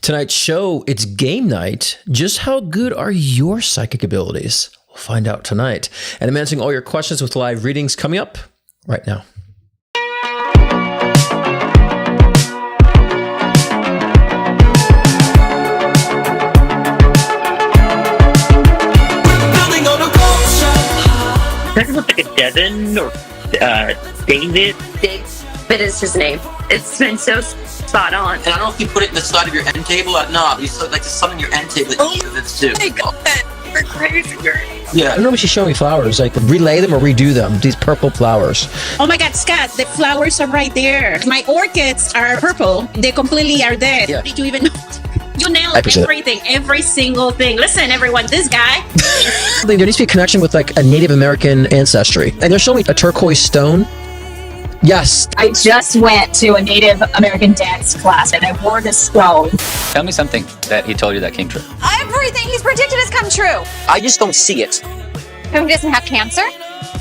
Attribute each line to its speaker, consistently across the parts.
Speaker 1: Tonight's show, it's game night. Just how good are your psychic abilities? We'll find out tonight. And I'm answering all your questions with live readings coming up right now.
Speaker 2: Does it look like a Devin or David?
Speaker 3: David is his name. It's been so spot on.
Speaker 4: And I don't know if you put it in the side of your end table or not. You saw like there's something in your end table that you this too.
Speaker 3: I got that. We're crazy.
Speaker 1: Yeah, I don't know if she's showing me flowers. Like relay them or redo them. These purple flowers.
Speaker 5: Oh my God, Scott, the flowers are right there. My orchids are purple. They completely are there.
Speaker 1: Yeah.
Speaker 5: Did you even know? You nailed everything, every single thing. Listen, everyone, this guy.
Speaker 1: There needs to be a connection with like a Native American ancestry. And they're showing me a turquoise stone. Yes.
Speaker 6: I just went to a Native American dance class and I wore this stone.
Speaker 7: Tell me something that he told you that came true.
Speaker 8: Everything he's predicted has come true.
Speaker 9: I just don't see it.
Speaker 8: Who doesn't have cancer?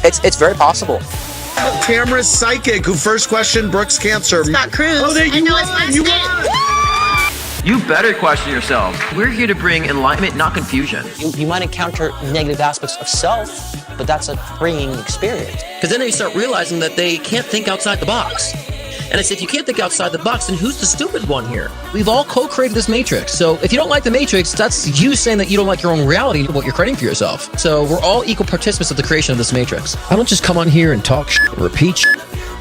Speaker 9: It's very possible.
Speaker 10: Tamara's psychic, who first questioned Brooke's cancer.
Speaker 5: Scott Cruz.
Speaker 10: Oh, there you won! You won!
Speaker 11: You better question yourself. We're here to bring enlightenment, not confusion.
Speaker 9: You might encounter negative aspects of self, but that's a freeing experience.
Speaker 1: Because then they start realizing that they can't think outside the box. And I say, if you can't think outside the box, then who's the stupid one here? We've all co-created this matrix. So if you don't like the matrix, that's you saying that you don't like your own reality, what you're creating for yourself. So we're all equal participants of the creation of this matrix. I don't just come on here and talk repeat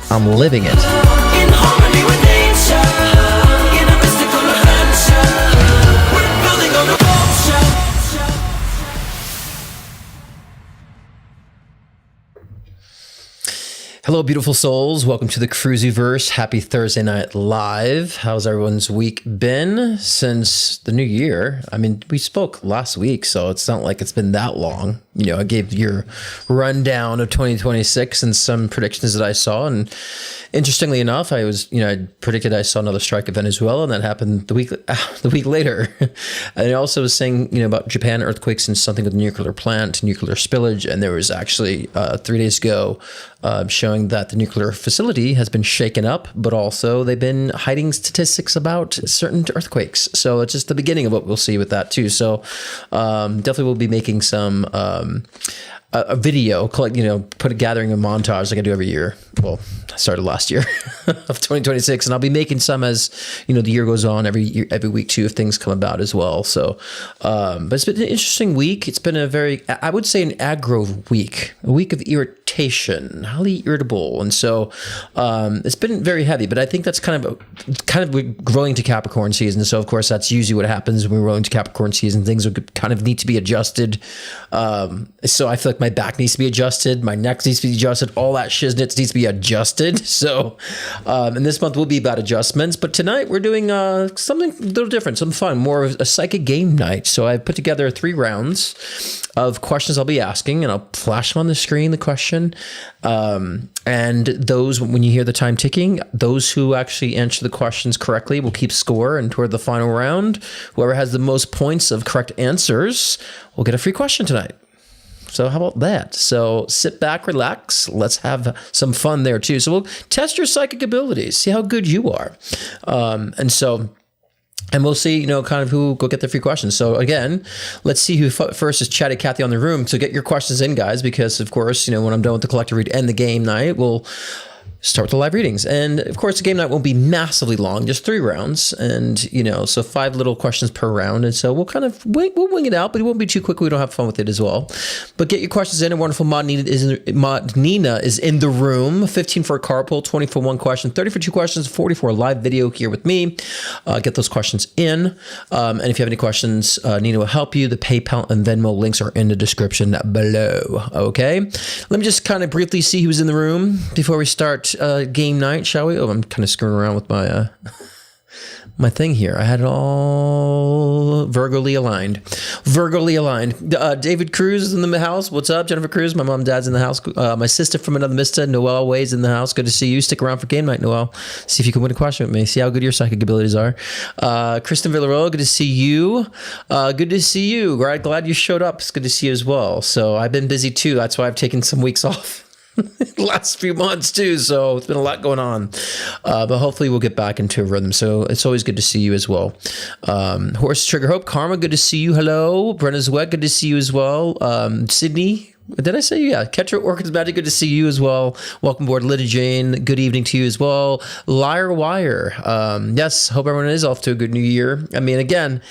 Speaker 1: I'm living it.
Speaker 12: In harmony with nature.
Speaker 1: Hello, beautiful souls. Welcome to the Cruzyverse. Happy Thursday night live. How's everyone's week been since the new year? I mean, we spoke last week, so it's not like it's been that long. You know, I gave your rundown of 2026 and some predictions that I saw. And interestingly enough, I predicted I saw another strike of Venezuela, and that happened the week later. And I also was saying, about Japan earthquakes and something with the nuclear plant, nuclear spillage. And there was actually 3 days ago showing that the nuclear facility has been shaken up, but also they've been hiding statistics about certain earthquakes. So it's just the beginning of what we'll see with that too. So definitely we'll be making some a video, gathering a montage like I do every year. Well, I started last year of 2026, and I'll be making some as the year goes on, every week too, if things come about as well. So, but it's been an interesting week. It's been I would say an aggro week, a week of irritation, highly irritable, and so it's been very heavy. But I think that's kind of growing to Capricorn season. So of course that's usually what happens when we're rolling to Capricorn season. Things kind of need to be adjusted. So I feel like my back needs to be adjusted, my neck needs to be adjusted, all that shiznit needs to be adjusted. So, and this month will be about adjustments, but tonight we're doing something a little different, something fun, more of a psychic game night. So I put together 3 rounds of questions I'll be asking, and I'll flash them on the screen, the question. And those, when you hear the time ticking, those who actually answer the questions correctly will keep score, and toward the final round, whoever has the most points of correct answers will get a free question tonight. So how about that? So sit back, relax. Let's have some fun there too. So we'll test your psychic abilities, see how good you are. And we'll see, kind of who go get the free questions. So again, let's see who first is Chatty Cathy on the room. So get your questions in, guys, because of course, when I'm done with the collector read and the game night, we'll start with the live readings. And of course, the game night won't be massively long, just 3 rounds. And, so 5 little questions per round. And so we'll kind of we'll wing it out, but it won't be too quick. We don't have fun with it as well. But get your questions in. A wonderful Mod Nina is in the room. 15 for a card pull, 20 for 1 question, 30 for 2 questions, 40 for a live video here with me. Get those questions in. And if you have any questions, Nina will help you. The PayPal and Venmo links are in the description below. Okay. Let me just kind of briefly see who's in the room before we start game night, shall we? Oh, I'm kind of screwing around with my my thing here. I had it all Virgo-ly aligned. David Cruz is in the house. What's up, Jennifer Cruz? My mom and dad's in the house. My sister from another Mista, Noelle Way's in the house. Good to see you. Stick around for game night, Noelle. See if you can win a question with me. See how good your psychic abilities are. Kristen Villaroel, good to see you. Good to see you. Glad you showed up. It's good to see you as well. So I've been busy too. That's why I've taken some weeks off. last few months too, so it's been a lot going on, but hopefully we'll get back into a rhythm. So it's always good to see you as well. Horse Trigger Hope, Karma, good to see you. Hello, Brenna's Wet, good to see you as well. Sydney, did I say you? Yeah, Ketcher Orchids Magic, good to see you as well. Welcome aboard, Lydia Jane, good evening to you as well. Liar Wire, yes, hope everyone is off to a good new year. I mean, again,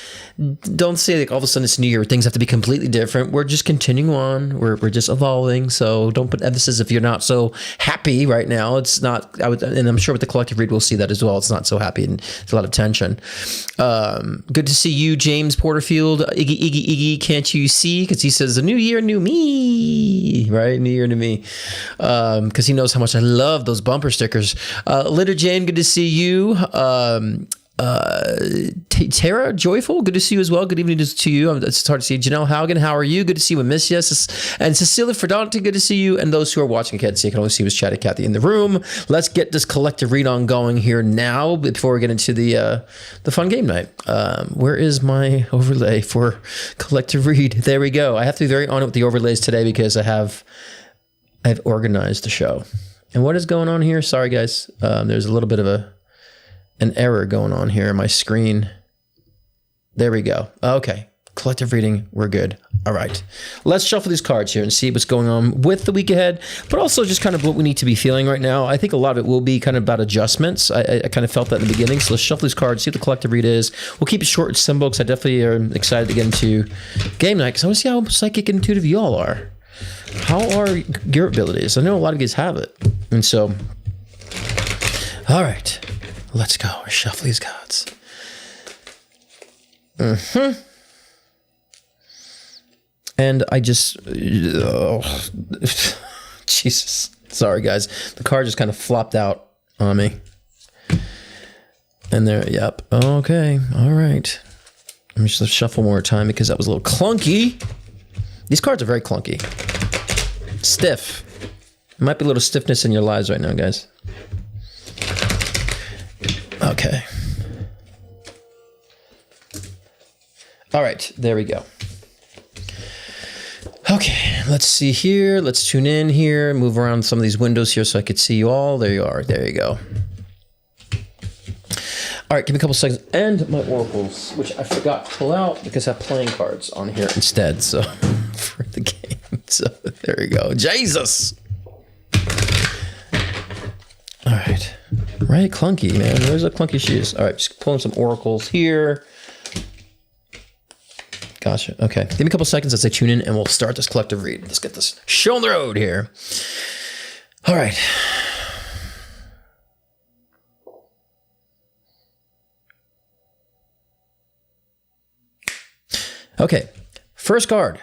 Speaker 1: don't say like all of a sudden it's new year, things have to be completely different. We're just continuing on, we're just evolving, so don't put emphasis if you're not so happy right now. It's not, and I'm sure with the collective read we'll see that as well. It's not so happy and there's a lot of tension. Good to see you, James Porterfield. Iggy, can't you see? Because he says, a new year, new me, right? New year, new me. Because he knows how much I love those bumper stickers. Litter Jane, good to see you. Tara Joyful, good to see you as well. Good evening to you. It's hard to see. Janelle Haugen, how are you? Good to see you. We miss you. And Cecilia Fredante, good to see you. And those who are watching, can't see, I can only see was Chatty Cathy in the room. Let's get this collective read on going here now before we get into the fun game night. Where is my overlay for collective read? There we go. I have to be very on it with the overlays today because I've organized the show. And what is going on here? Sorry, guys. There's a little bit of an error going on here in my screen. There we go. Okay. Collective reading. We're good. All right. Let's shuffle these cards here and see what's going on with the week ahead, but also just kind of what we need to be feeling right now. I think a lot of it will be kind of about adjustments. I kind of felt that in the beginning. So let's shuffle these cards, see what the collective read is. We'll keep it short and simple because I definitely am excited to get into game night because I want to see how psychic and intuitive you all are. How are your abilities? I know a lot of you guys have it. And so, all right. Let's go. We're shuffle these cards. And I just... Jesus. Sorry, guys. The card just kind of flopped out on me. And there... Yep. Okay. All right. Let me just shuffle one more time because that was a little clunky. These cards are very clunky. Stiff. There might be a little stiffness in your lives right now, guys. Okay. All right, there we go. Okay, let's see here. Let's tune in here, move around some of these windows here so I could see you all. There you are. There you go. All right, give me a couple seconds. And my oracles, which I forgot to pull out because I have playing cards on here instead. So for the game. So there we go. Jesus. All right. Right, clunky, man. Where's the clunky shoes? All right, just pulling some oracles here. Gotcha. Okay. Give me a couple seconds as I tune in and we'll start this collective read. Let's get this show on the road here. All right. Okay. First card.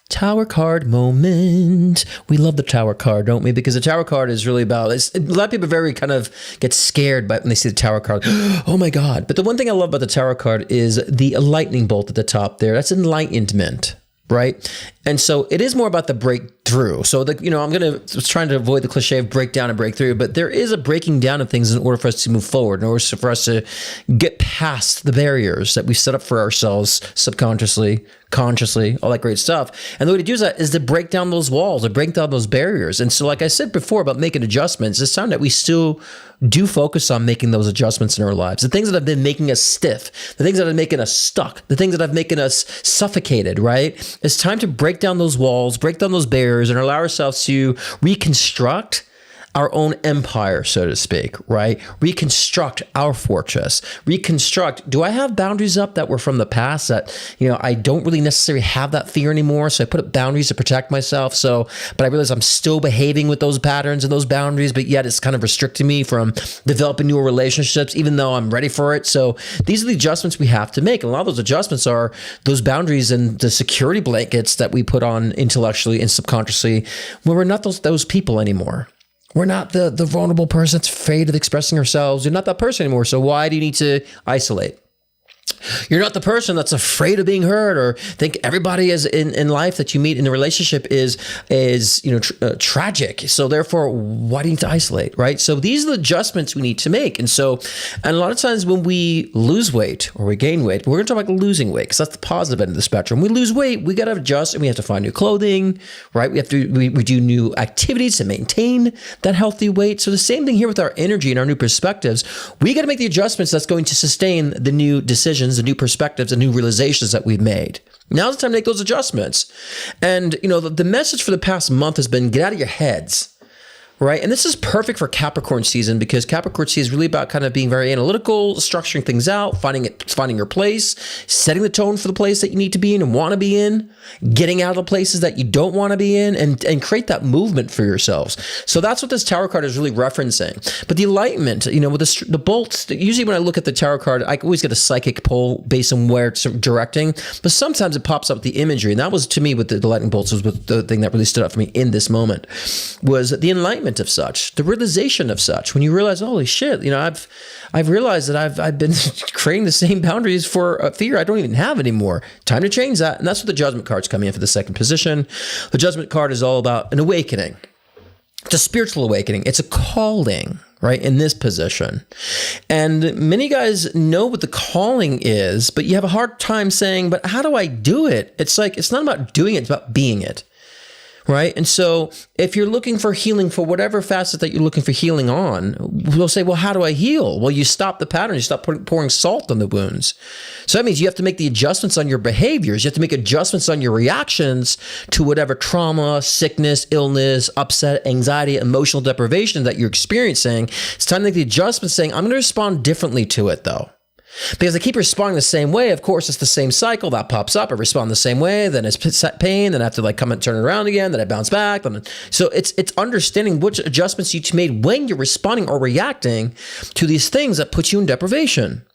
Speaker 1: Tower card moment. We love the tower card, don't we? Because the tower card is really about, a lot of people very kind of get scared when they see the tower card. Oh my God. But the one thing I love about the tower card is the lightning bolt at the top there. That's enlightenment, right? And so it is more about the breakthrough. So I'm trying to avoid the cliche of breakdown and breakthrough, but there is a breaking down of things in order for us to move forward, in order for us to get past the barriers that we set up for ourselves subconsciously, consciously, all that great stuff. And the way to do that is to break down those walls, to break down those barriers. And so, like I said before about making adjustments, it's time that we still do focus on making those adjustments in our lives. The things that have been making us stiff, the things that are making us stuck, the things that have making us suffocated, right? It's time to break down those walls, break down those barriers, and allow ourselves to reconstruct our own empire, so to speak, right? Reconstruct our fortress. Reconstruct, do I have boundaries up that were from the past that, I don't really necessarily have that fear anymore, so I put up boundaries to protect myself, but I realize I'm still behaving with those patterns and those boundaries, but yet it's kind of restricting me from developing newer relationships, even though I'm ready for it. So these are the adjustments we have to make. And a lot of those adjustments are those boundaries and the security blankets that we put on intellectually and subconsciously when we're not those people anymore. We're not the vulnerable person that's afraid of expressing ourselves. You're not that person anymore. So why do you need to isolate? You're not the person that's afraid of being hurt or think everybody is in life that you meet in a relationship is tragic. So therefore, why do you need to isolate, right? So these are the adjustments we need to make. And a lot of times when we lose weight or we gain weight, we're going to talk about losing weight because that's the positive end of the spectrum. We lose weight, we got to adjust and we have to find new clothing, right? We do new activities to maintain that healthy weight. So the same thing here with our energy and our new perspectives. We got to make the adjustments that's going to sustain the new decisions, the new perspectives, the new realizations that we've made. Now's the time to make those adjustments. And, the message for the past month has been get out of your heads. Right. And this is perfect for Capricorn season because Capricorn season is really about kind of being very analytical, structuring things out, finding your place, setting the tone for the place that you need to be in and want to be in, getting out of the places that you don't want to be in and create that movement for yourselves. So that's what this tarot card is really referencing. But the enlightenment, with the bolts, usually when I look at the tarot card, I always get a psychic pull based on where it's directing, but sometimes it pops up with the imagery. And that was, to me, with the lightning bolts was the thing that really stood out for me in this moment was the enlightenment of such, the realization of such. When you realize, holy shit, I've realized that I've been creating the same boundaries for a fear I don't even have anymore. Time to change that. And that's what the Judgment card's coming in for the second position. The Judgment card is all about an awakening. It's a spiritual awakening. It's a calling, right, in this position. And many guys know what the calling is, but you have a hard time saying, but how do I do it? It's like, it's not about doing it, it's about being it. Right. And so if you're looking for healing for whatever facet that you're looking for healing on, we'll say, well, how do I heal? Well, you stop the pattern. You stop pouring salt on the wounds. So that means you have to make the adjustments on your behaviors. You have to make adjustments on your reactions to whatever trauma, sickness, illness, upset, anxiety, emotional deprivation that you're experiencing. It's time to make the adjustments saying, I'm going to respond differently to it, though. Because I keep responding the same way. Of course, it's the same cycle that pops up. I respond the same way, then it's pain, then I have to come and turn it around again, then I bounce back. So it's understanding which adjustments you made when you're responding or reacting to these things that put you in deprivation.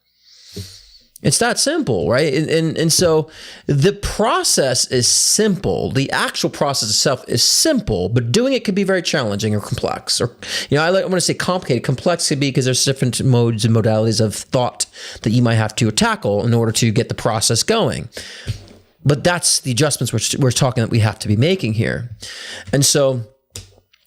Speaker 1: It's that simple, right? And so the process is simple. The actual process itself is simple, but doing it could be very challenging or complex. Or, I want to say complicated. Complex could be because there's different modes and modalities of thought that you might have to tackle in order to get the process going. But that's the adjustments we're talking that we have to be making here. And so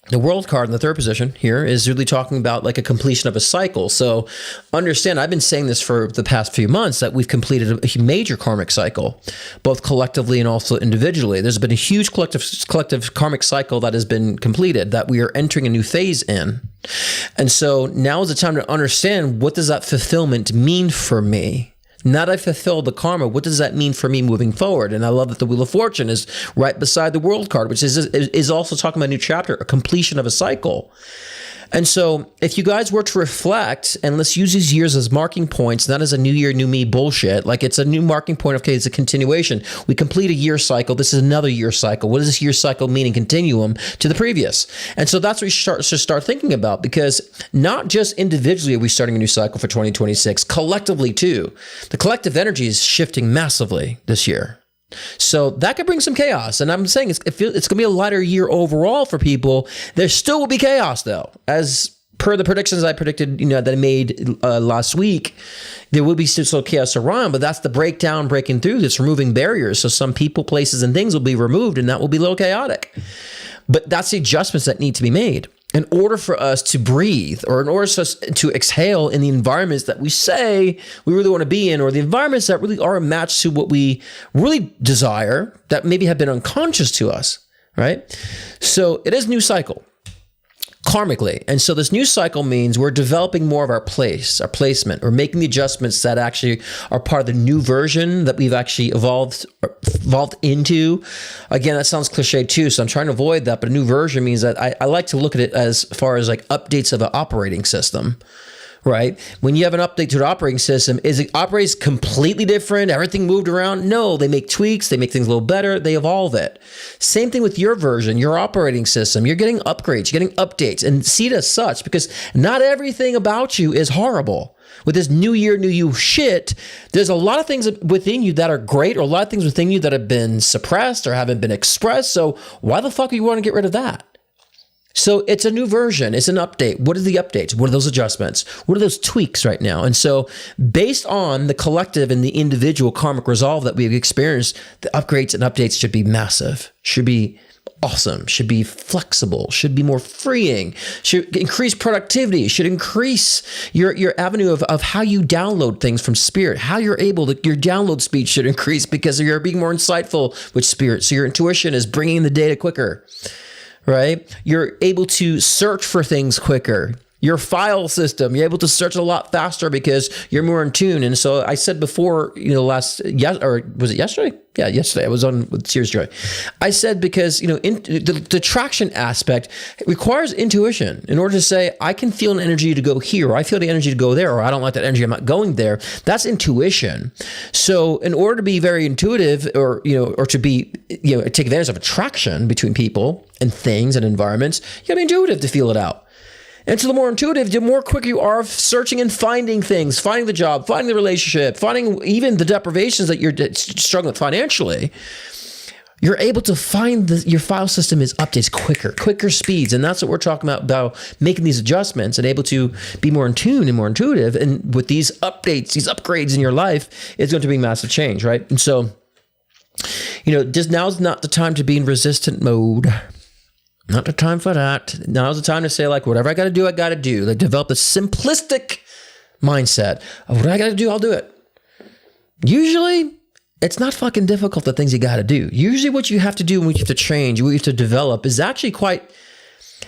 Speaker 1: the World card in the third position here is really talking about like a completion of a cycle. So understand, I've been saying this for the past few months that we've completed a major karmic cycle, both collectively and also individually. There's been a huge collective karmic cycle that has been completed that we are entering a new phase in. And so now is the time to understand, what does that fulfillment mean for me? Now that I fulfilled the karma, what does that mean for me moving forward? And I love that the Wheel of Fortune is right beside the World card, which is also talking about a new chapter, a completion of a cycle. And so if you guys were to reflect, and let's use these years as marking points, not as a new year, new me bullshit, like it's a new marking point. Okay, it's a continuation. We complete a year cycle. This is another year cycle. What does this year cycle mean in continuum to the previous? And so that's what we should start thinking about, because not just individually are we starting a new cycle for 2026, collectively too. The collective energy is shifting massively this year. So that could bring some chaos. And I'm saying it's going to be a lighter year overall for people. There still will be chaos, though. As per the predictions I predicted, that I made last week, there will be still chaos around, but that's the breakdown, breaking through, that's removing barriers. So some people, places, and things will be removed, and that will be a little chaotic. But that's the adjustments that need to be made in order for us to breathe, or in order for us to exhale in the environments that we say we really want to be in, or the environments that really are a match to what we really desire that maybe have been unconscious to us, right? So it is a new cycle karmically. And so this new cycle means we're developing more of our place, our placement, or making the adjustments that actually are part of the new version that we've actually evolved into. Again, that sounds cliche too, so I'm trying to avoid that, but a new version means that I like to look at it as far as like updates of an operating system. Right? When you have an update to the operating system, is it operates completely different? Everything moved around? No, they make tweaks, they make things a little better, they evolve it. Same thing with your version, your operating system. You're getting upgrades, you're getting updates, and see it as such, because not everything about you is horrible. With this new year, new you shit, there's a lot of things within you that are great, or a lot of things within you that have been suppressed or haven't been expressed. So why the fuck do you want to get rid of that? So it's a new version. It's an update. What are the updates? What are those adjustments? What are those tweaks right now? And so based on the collective and the individual karmic resolve that we've experienced, the upgrades and updates should be massive, should be awesome, should be flexible, should be more freeing, should increase productivity, should increase your avenue of how you download things from spirit, how you're able to, your download speed should increase because you're being more insightful with spirit. So your intuition is bringing the data quicker. Right? You're able to search for things quicker. Your file system, you're able to search a lot faster because you're more in tune. And so I said before, or was it yesterday? Yeah, yesterday. I was on with Serious Joy. I said because, the traction aspect requires intuition in order to say, I can feel an energy to go here, or I feel the energy to go there, or I don't like that energy, I'm not going there. That's intuition. So in order to be very intuitive or to be, take advantage of attraction between people and things and environments, you gotta be intuitive to feel it out. And so the more intuitive, the more quick you are searching and finding things, finding the job, finding the relationship, finding even the deprivations that you're struggling with financially, you're able to find your file system is updates quicker speeds. And that's what we're talking about making these adjustments and able to be more in tune and more intuitive. And with these updates, these upgrades in your life, it's going to be massive change, right? And so, just now's not the time to be in resistant mode. Not the time for that. Now's the time to say, whatever I got to do, I got to do. Develop a simplistic mindset of what I got to do, I'll do it. Usually, it's not fucking difficult, the things you got to do. Usually what you have to do and what you have to change, what you have to develop is actually quite,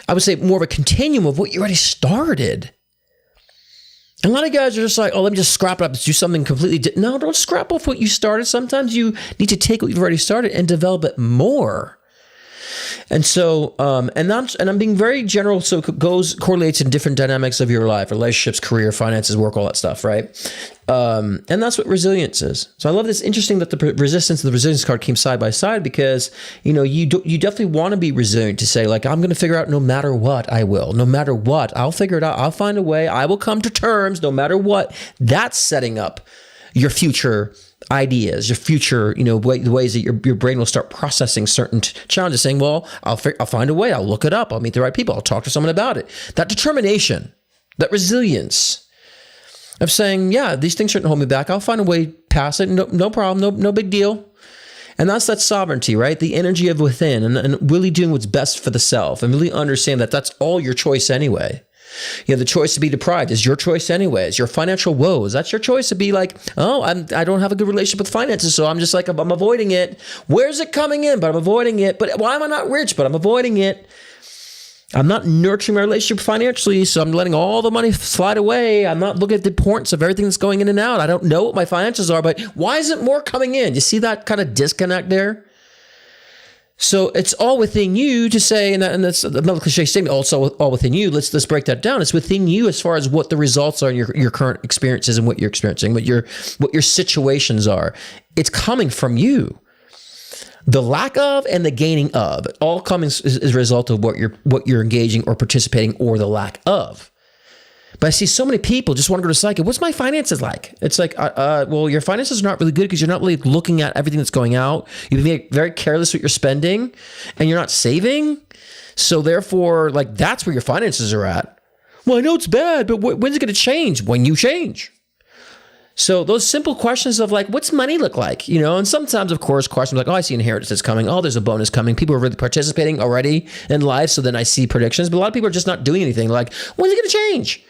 Speaker 1: I would say, more of a continuum of what you already started. And a lot of guys are just like, let me just scrap it up. Let's do something completely different. No, don't scrap off what you started. Sometimes you need to take what you've already started and develop it more. And so, and I'm being very general, so it correlates in different dynamics of your life, relationships, career, finances, work, all that stuff, right? And that's what resilience is. So I love this. Interesting that the resistance and the resilience card came side by side because, you definitely want to be resilient to say, I'm going to figure out no matter what, I will. No matter what, I'll figure it out. I'll find a way. I will come to terms no matter what. That's setting up your future ideas, your future, the ways that your brain will start processing certain challenges, saying, well, I'll find a way, I'll look it up, I'll meet the right people, I'll talk to someone about it. That determination, that resilience of saying, yeah, these things shouldn't hold me back, I'll find a way past it, no problem, no big deal. And that's that sovereignty, right? The energy of within and really doing what's best for the self and really understand that that's all your choice anyway. The choice to be deprived is your choice anyways. Your financial woes, that's your choice to be like, I don't have a good relationship with finances, so I'm just like, I'm avoiding it. Where's it coming in? But I'm avoiding it. But why am I not rich? But I'm avoiding it. I'm not nurturing my relationship financially, so I'm letting all the money slide away. I'm not looking at the importance of everything that's going in and out. I don't know what my finances are, but why isn't more coming in? You see that kind of disconnect there? So it's all within you to say, and that's another cliche statement, also all within you. Let's break that down. It's within you as far as what the results are in your current experiences and what you're experiencing, what your situations are. It's coming from you. The lack of and the gaining of, it all comes as a result of what you're engaging or participating or the lack of. But I see so many people just want to go to psychic. What's my finances like? It's like, well, your finances are not really good because you're not really looking at everything that's going out. You've been very careless with your spending and you're not saving. So therefore, that's where your finances are at. Well, I know it's bad, but when's it going to change? When you change. So those simple questions of what's money look like? And sometimes, of course, questions like, I see inheritance that's coming. Oh, there's a bonus coming. People are really participating already in life. So then I see predictions, but a lot of people are just not doing anything. When's it going to change?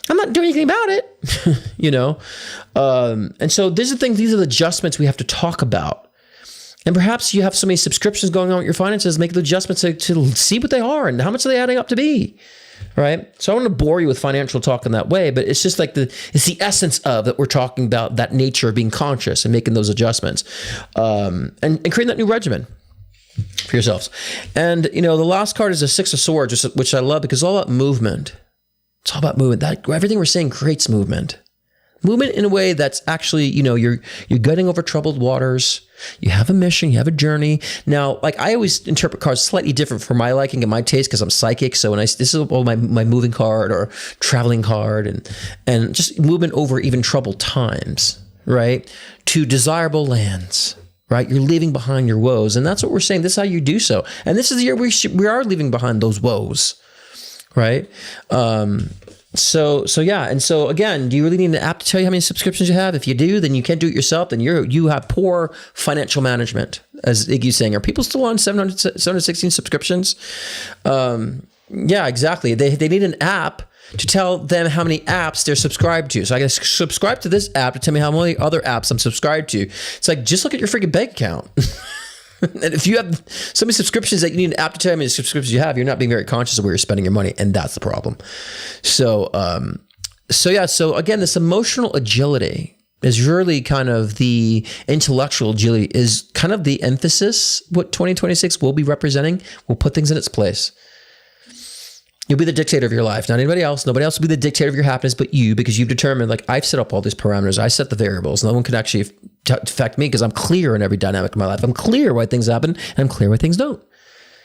Speaker 1: I'm not doing anything about it, and so these are the adjustments we have to talk about. And perhaps you have so many subscriptions going on with your finances, make the adjustments to see what they are and how much are they adding up to be, right? So I don't want to bore you with financial talk in that way, but it's just it's the essence of that we're talking about, that nature of being conscious and making those adjustments and creating that new regimen for yourselves. And, the last card is the Six of Swords, which I love because it's all about movement. It's all about movement. Everything we're saying creates movement. Movement in a way that's actually, you're getting over troubled waters. You have a mission. You have a journey. Now, I always interpret cards slightly different for my liking and my taste because I'm psychic. So this is all my moving card or traveling card and just movement over even troubled times, right? To desirable lands. right? You're leaving behind your woes. And that's what we're saying. This is how you do so. And this is the year we are leaving behind those woes, right? So yeah. And so again, do you really need an app to tell you how many subscriptions you have? If you do, then you can't do it yourself. Then you have poor financial management, as Iggy's saying. Are people still on 716 subscriptions? Yeah, exactly. They need an app to tell them how many apps they're subscribed to. So I can subscribe to this app to tell me how many other apps I'm subscribed to. It's like, just look at your freaking bank account. And if you have so many subscriptions that you need an app to tell you how many subscriptions you have, you're not being very conscious of where you're spending your money. And that's the problem. So again, this emotional agility is really kind of the intellectual agility is kind of the emphasis, what 2026 will be representing. Will put things in its place. You'll be the dictator of your life, not anybody else. Nobody else will be the dictator of your happiness but you, because you've determined, like, I've set up all these parameters. I set the variables. No one can actually affect me because I'm clear in every dynamic of my life. I'm clear why things happen, and I'm clear why things don't.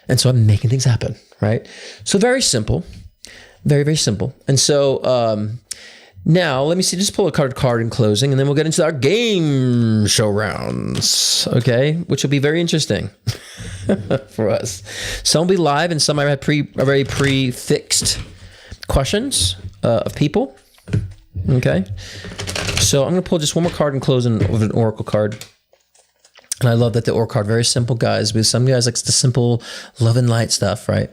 Speaker 1: And so I'm making things happen, right? So very simple. Very, very simple. And so now let me see, just pull a card in closing, and then we'll get into our game show rounds, okay? Which will be very interesting for us. Some will be live, and some I have already pre-fixed questions of people, okay? So I'm going to pull just one more card in closing with an oracle card. And I love that the oracle card, very simple, guys. With some guys like the simple love and light stuff, right?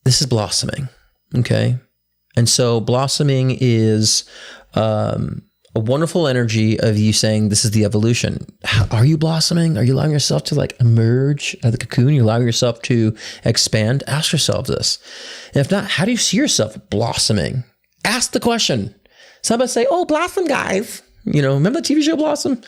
Speaker 1: This is blossoming, okay? And so blossoming is a wonderful energy of you saying, this is the evolution. Are you blossoming? Are you allowing yourself to like emerge out of the cocoon? You're allowing yourself to expand? Ask yourself this. And if not, how do you see yourself blossoming? Ask the question. Somebody say, oh, blossom, guys. You know, remember the TV show Blossom?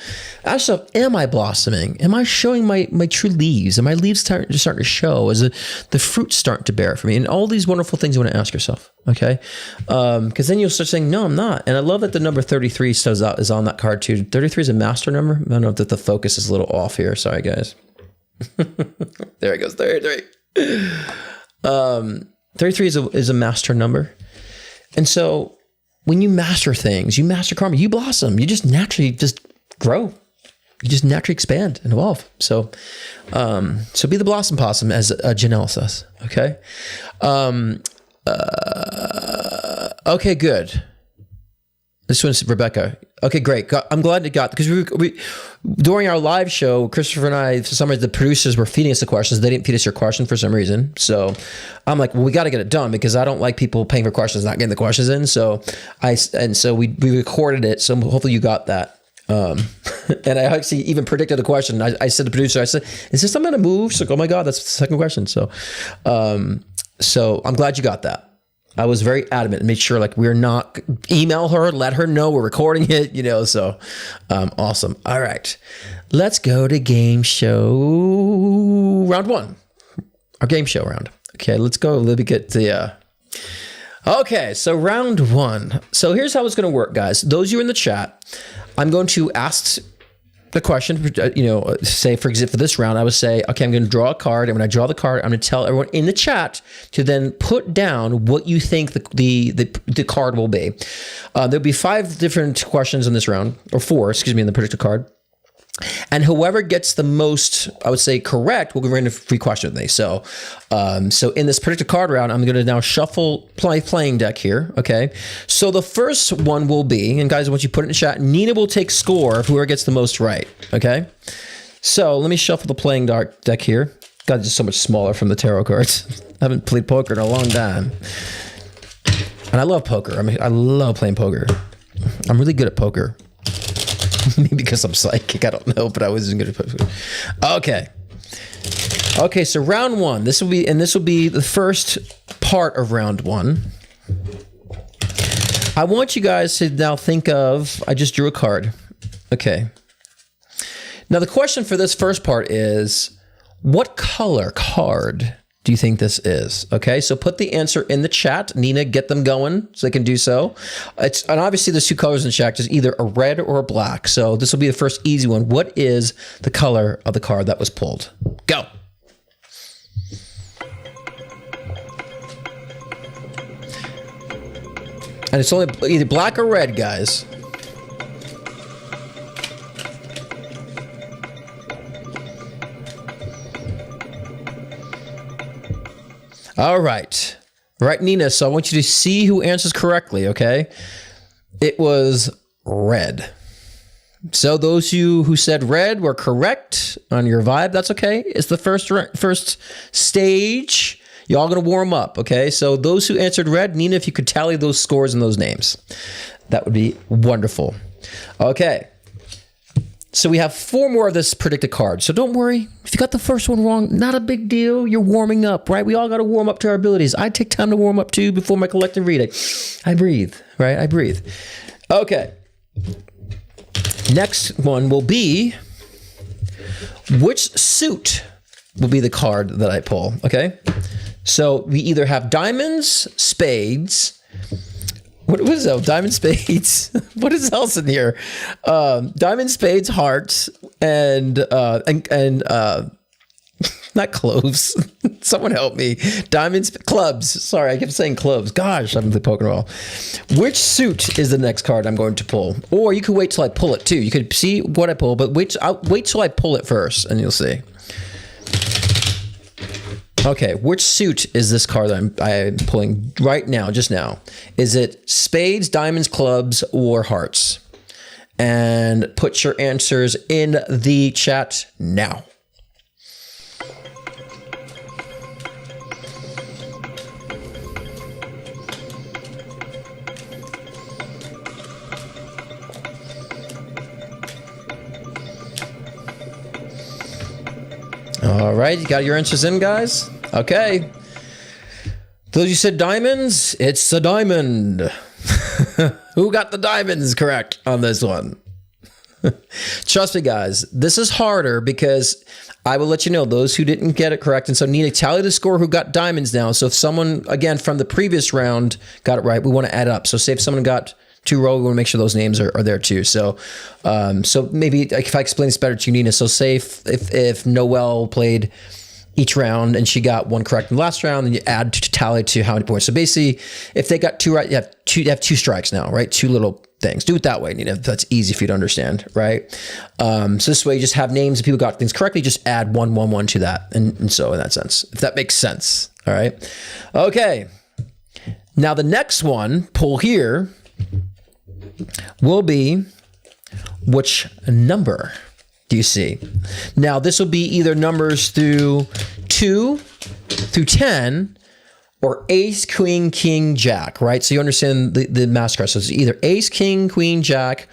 Speaker 1: Ask yourself, am I blossoming? Am I showing my true leaves? Are my leaves starting to show? Is the fruit starting to bear for me? And all these wonderful things you want to ask yourself, okay? Because then you'll start saying, no, I'm not. And I love that the number 33 is on that card too. 33 is a master number. I don't know that the focus is a little off here. Sorry, guys. There it goes, 33. 33 is a master number. And so when you master things, you master karma, you blossom. You just naturally just grow. You just naturally expand and evolve. So be the blossom possum, as Janelle says. Okay. Okay, good. This one's Rebecca. Okay, great. I'm glad it got, because we during our live show, Christopher and I, for some reason, the producers were feeding us the questions. They didn't feed us your question for some reason. So I'm like, well, we got to get it done, because I don't like people paying for questions, not getting the questions in. So we recorded it. So hopefully you got that. And I actually even predicted a question. I said to the producer, I said, is this something to move? She's like, oh my God, that's the second question. So I'm glad you got that. I was very adamant and made sure, like, we're not email her, let her know we're recording it, you know, so awesome. All right, let's go to game show round one, our game show round. Okay, let's go. Let me get the, okay, so round one. So here's how it's going to work, guys. Those of you in the chat, I'm going to ask the question, say, for example, for this round, I would say, okay, I'm going to draw a card. And when I draw the card, I'm going to tell everyone in the chat to then put down what you think the card will be. There'll be 5 different questions in this round, or 4, in the predicted card. And whoever gets the most, I would say, correct, will go into free question with me. So in this predicted card round, I'm going to now shuffle playing deck here. Okay. So the first one will be, and guys, once you put it in the chat, Nina will take score of whoever gets the most right. Okay. So let me shuffle the playing deck here. God, it's just so much smaller from the tarot cards. I haven't played poker in a long time. And I love poker. I mean, I love playing poker. I'm really good at poker. Maybe because I'm psychic, I don't know, but I wasn't good at poker. Okay, so round one. This will be the first part of round one. I want you guys to now think of, I just drew a card. Okay. Now the question for this first part is, what color card do you think this is? Okay, so put the answer in the chat. Nina, get them going so they can do so. And obviously there's 2 colors in the chat. There's either a red or a black. So this will be the first easy one. What is the color of the card that was pulled? Go. And it's only either black or red, guys. All right. Right, Nina. So I want you to see who answers correctly, okay? It was red. So those of you who said red were correct on your vibe. That's okay. It's the first stage. Y'all gonna warm up, okay? So those who answered red, Nina, if you could tally those scores and those names, that would be wonderful. Okay. So we have 4 more of this predicted card. So don't worry. If you got the first one wrong, not a big deal. You're warming up, right? We all got to warm up to our abilities. I take time to warm up too before my collective reading. I breathe, right? I breathe. Okay. Next one will be, which suit will be the card that I pull, okay? So we either have diamonds, spades. What is that? Diamond, spades. What is else in here? Diamond, spades, hearts, and not cloves. Someone help me. Diamonds, clubs. Sorry, I kept saying clubs. Gosh, I'm the Pokemon. Which suit is the next card I'm going to pull? Or you could wait till I pull it too. You could see what I pull, but wait till I pull it first, and you'll see. Okay, which suit is this card that I'm pulling right now, just now? Is it spades, diamonds, clubs, or hearts? And put your answers in the chat now. All right, you got your answers in, guys? Okay. Those you said diamonds, it's a diamond. Who got the diamonds correct on this one? Trust me, guys, this is harder because I will let you know those who didn't get it correct. And so need to tally the score who got diamonds now. So if someone, again, from the previous round got it right, we want to add up. So say if someone got 2 row, we want to make sure those names are there too. So so maybe if I explain this better to you, Nina, so say if Noelle played each round and she got 1 correct in the last round, then you add to tally to how many points. So basically, if they got 2 right, you have 2 strikes now, right? 2 little things. Do it that way, Nina. That's easy for you to understand, right? So this way, you just have names of people who got things correctly. Just add 1, 1, 1 to that, and so in that sense, if that makes sense. All right. Okay. Now the next one, pull here, will be which number do you see? Now this will be either numbers through 2 through 10 or ace, queen, king, jack, right? So you understand the master card. So it's either ace, king, queen, jack,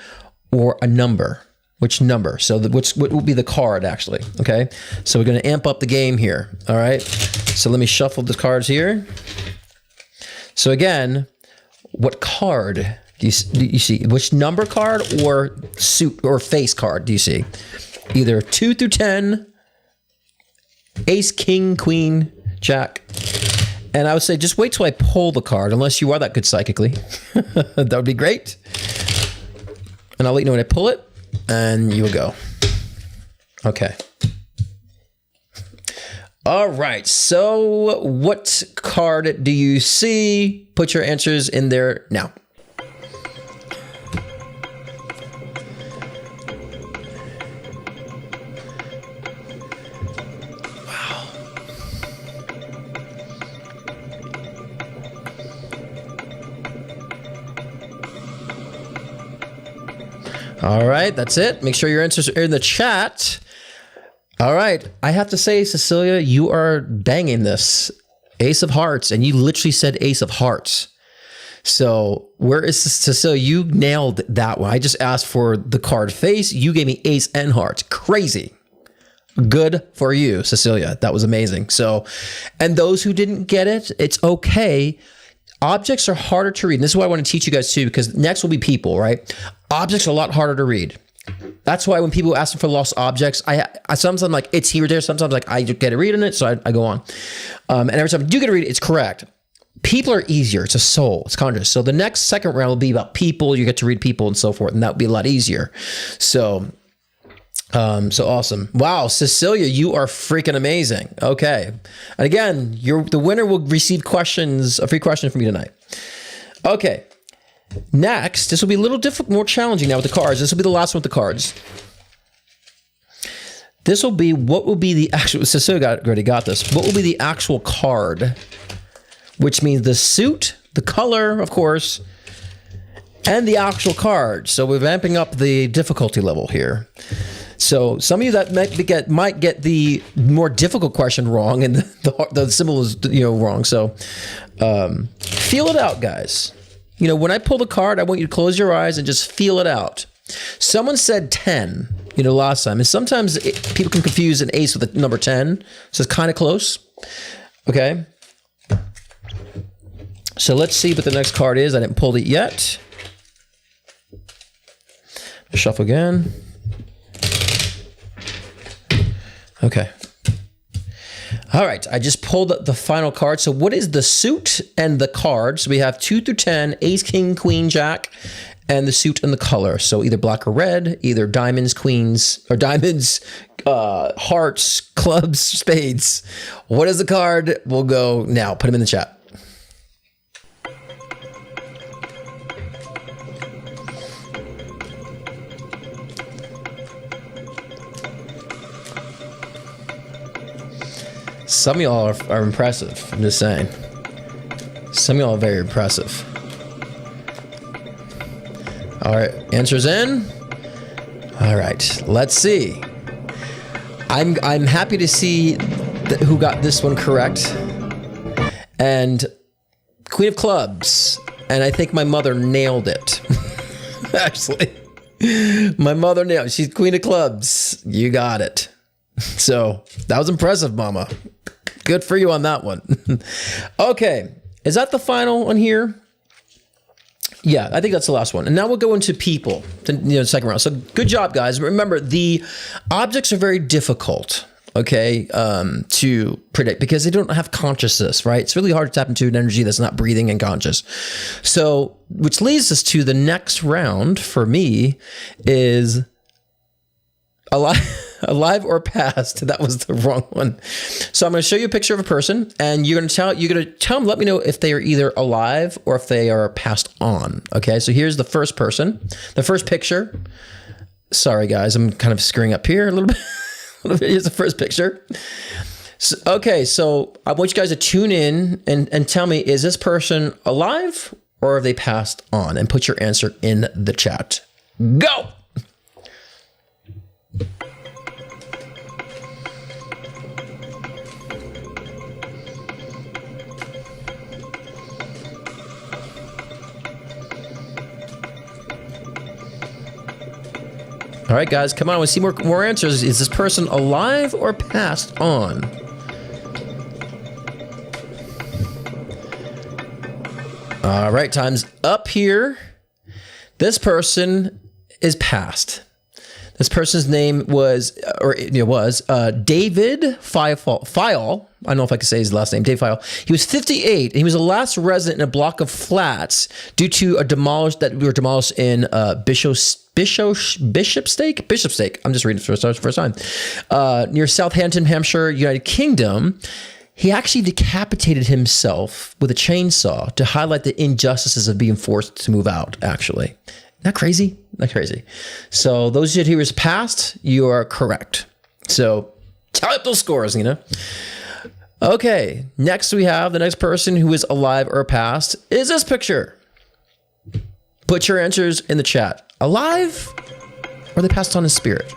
Speaker 1: or a number. Which number? So what will be the card actually? Okay. So we're going to amp up the game here. All right. So let me shuffle the cards here. So again, what card do you see? Which number card or suit or face card do you see? Either 2 through 10, ace, king, queen, jack. And I would say just wait till I pull the card, unless you are that good psychically. That would be great. And I'll let you know when I pull it, and you will go. Okay. All right. So what card do you see? Put your answers in there now. All right, that's it. Make sure your answers are in the chat. All right, I have to say, Cecilia, you are banging this. Ace of Hearts, and you literally said Ace of Hearts. So where is Cecilia? You nailed that one. I just asked for the card face. You gave me Ace and Hearts. Crazy. Good for you, Cecilia. That was amazing. So, and those who didn't get it, it's okay. Objects are harder to read. And this is what I want to teach you guys too, because next will be people, right? Objects are a lot harder to read. That's why when people ask me for lost objects, I sometimes I'm like, it's here or there. Sometimes like I get a read on it, so I go on. And every time I do get a read, it's correct. People are easier. It's a soul. It's conscious. So the next second round will be about people. You get to read people and so forth, and that would be a lot easier. So so awesome. Wow, Cecilia, you are freaking amazing. Okay. And again, the winner will receive a free question from me tonight. Okay. Next, this will be a little more challenging now with the cards. This will be the last one with the cards. This will be what will be the actual, Cecilia already got this. What will be the actual card which means the suit, the color, of course, and the actual card. So we're vamping up the difficulty level here. So some of you that might get the more difficult question wrong, and the symbol is wrong. So feel it out, guys. When I pull the card, I want you to close your eyes and just feel it out. Someone said 10, last time, and sometimes people can confuse an ace with the number 10, so it's kind of close. Okay. So let's see what the next card is. I didn't pull it yet. Shuffle again. Okay. All right. I just pulled the final card. So what is the suit and the card? So we have 2 through 10, ace, king, queen, jack, and the suit and the color. So either black or red, either diamonds, queens, or diamonds, hearts, clubs, spades. What is the card? We'll go now. Put them in the chat. Some of y'all are impressive. I'm just saying. Some of y'all are very impressive. All right, answers in. All right, let's see. I'm happy to see who got this one correct. And Queen of Clubs. And I think my mother nailed it. Actually, my mother nailed it. She's Queen of Clubs. You got it. So that was impressive, Mama. Good for you on that one. Okay, is that the final one here? Yeah, I think that's the last one. And now we'll go into people, second round. So good job, guys. Remember, the objects are very difficult, okay, to predict because they don't have consciousness, right? It's really hard to tap into an energy that's not breathing and conscious. So, which leads us to the next round for me is alive or past. That was the wrong one. So I'm going to show you a picture of a person, and you're going to tell them, let me know if they are either alive or if they are passed on. Okay, so here's the first person, the first picture. Sorry, guys, I'm kind of screwing up here a little bit. Here's the first picture. So, okay, so I want you guys to tune in and tell me, is this person alive or have they passed on? And put your answer in the chat. Go! All right, guys, come on. We see more answers. Is this person alive or passed on? All right, time's up here. This person is passed. This person's name was David File. I don't know if I could say his last name, Dave File. He was 58, and he was the last resident in a block of flats due to a demolished in Bishopstake. I'm just reading it for the first time. Near Southampton, Hampshire, United Kingdom. He actually decapitated himself with a chainsaw to highlight the injustices of being forced to move out, actually. Isn't that crazy? Not crazy. So those of you who was passed, you are correct. So tally up those scores, Okay, next we have the next person who is alive or passed is this picture. Put your answers in the chat. Alive or they passed on in spirit?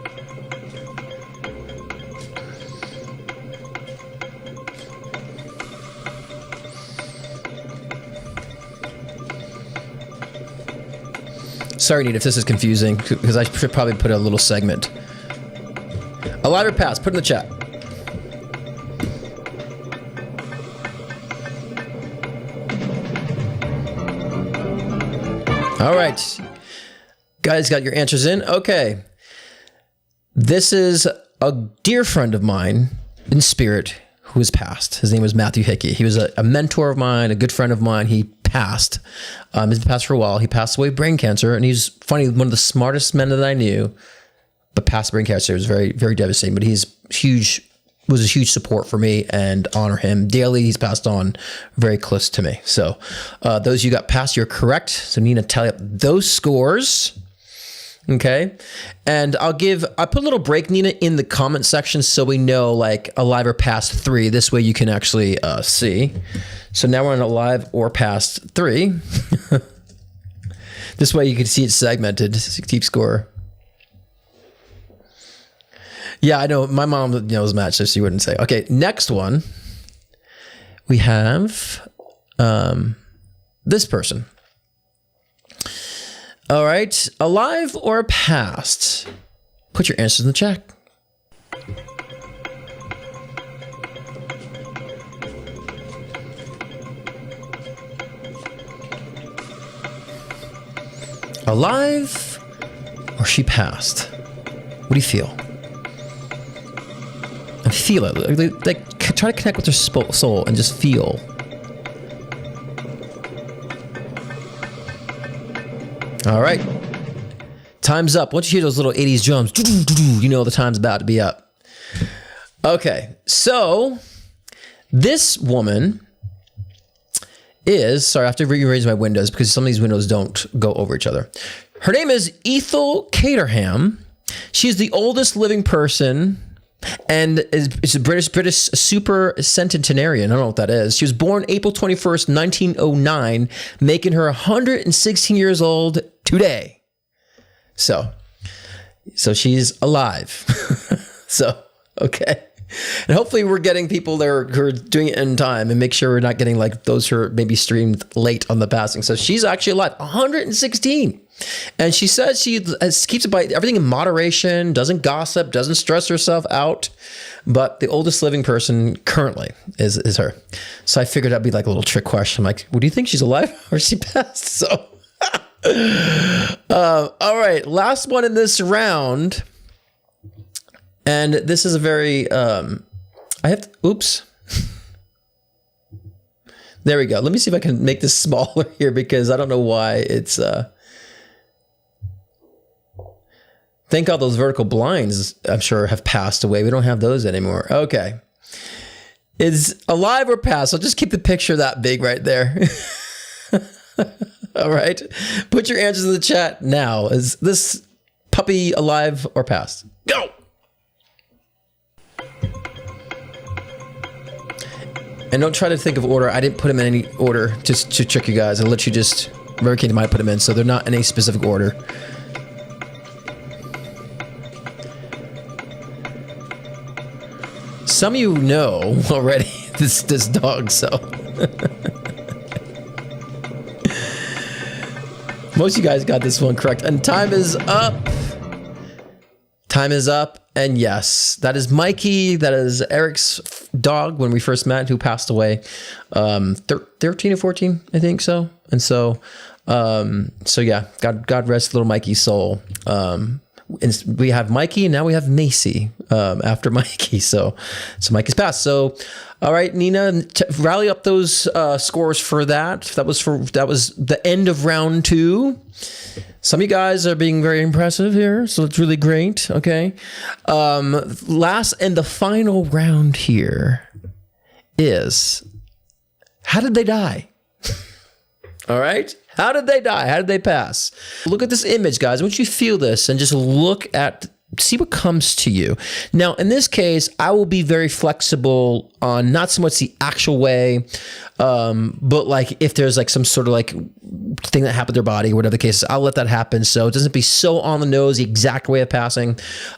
Speaker 1: Sorry, Nita, if this is confusing, because I should probably put a little segment. Alive or passed? Put in the chat. All right. Guys, got your answers in? Okay. This is a dear friend of mine in spirit who has passed. His name was Matthew Hickey. He was a mentor of mine, a good friend of mine. He passed. He's passed for a while. He passed away of brain cancer, and he's funny, one of the smartest men that I knew, but passed brain cancer. It was very, very devastating, but he's was a huge support for me and honor him daily. He's passed on very close to me. So those of you got passed, you're correct. So Nina, tally up those scores. Okay. And I put a little break, Nina, in the comment section so we know like alive or past 3. This way you can actually see. So now we're on alive or past 3. This way you can see it segmented to keep score. Yeah, I know. My mom knows match, so she wouldn't say. Okay, next one. We have this person. All right, alive or past? Put your answers in the chat. Alive or she passed? What do you feel? And feel it. Like try to connect with her soul and just feel. All right. Time's up. Once you hear those little 80s drums, you know the time's about to be up. Okay. So this woman is, sorry, I have to rearrange my windows because some of these windows don't go over each other. Her name is Ethel Caterham. She's the oldest living person and is a British super centenarian. I don't know what that is. She was born April 21st, 1909, making her 116 years old today. So she's alive. So, okay. And hopefully we're getting people there who are doing it in time and make sure we're not getting like those who are maybe streamed late on the passing. So she's actually alive, 116. And she says she keeps everything in moderation, doesn't gossip, doesn't stress herself out. But the oldest living person currently is her. So I figured that'd be like a little trick question. I'm like, well, do you think she's alive or is she passed? So, all right, last one in this round. And this is a very, oops. There we go. Let me see if I can make this smaller here because I don't know why it's, thank God those vertical blinds, I'm sure, have passed away. We don't have those anymore. Okay. Is alive or past? So just keep the picture that big right there. All right. Put your answers in the chat now. Is this puppy alive or past? Go. And don't try to think of order. I didn't put them in any order just to trick you guys. I'll let you just, Murray Kingdom might put them in, so they're not in any specific order. Some of you know already this dog, so. Most of you guys got this one correct. And time is up. Time is up. And yes, that is Mikey. That is Eric's dog when we first met, who passed away 13 or 14, I think so. And so yeah, God rest little Mikey's soul. And we have Mikey and now we have Macy after Mikey. So Mikey's passed. So, all right, Nina, rally up those scores for that. That was the end of round 2. Some of you guys are being very impressive here, so it's really great. Okay. Last and the final round here is, how did they die? All right. How did they die? How did they pass? Look at this image, guys. I want you to feel this and just see what comes to you. Now, in this case, I will be very flexible on not so much the actual way, but like if there's like some sort of like thing that happened to their body, whatever the case is, I'll let that happen. So it doesn't be so on the nose, the exact way of passing.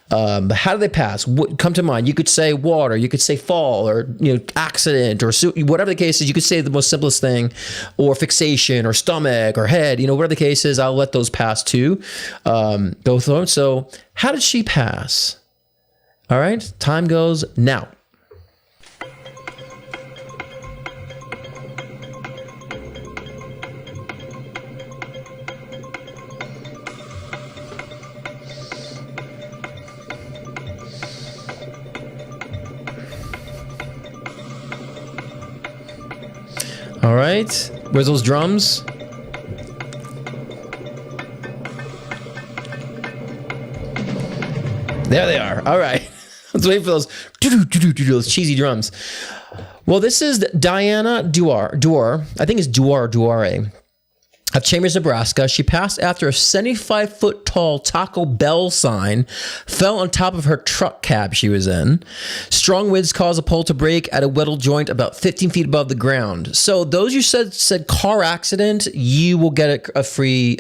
Speaker 1: But how do they pass? What come to mind? You could say water, you could say fall, or accident, or whatever the case is. You could say the most simplest thing, or fixation, or stomach, or head. Whatever the case is, I'll let those pass too. Both of them. So how did she pass? All right, time goes now. All right, where's those drums? There they are. All right. Let's wait for those cheesy drums. Well, this is Diana Duar. I think it's Duare. of Chambers, Nebraska. She passed after a 75-foot tall Taco Bell sign fell on top of her truck cab she was in. Strong winds caused a pole to break at a Weddell joint about 15 feet above the ground. So those you said car accident, you will get a free,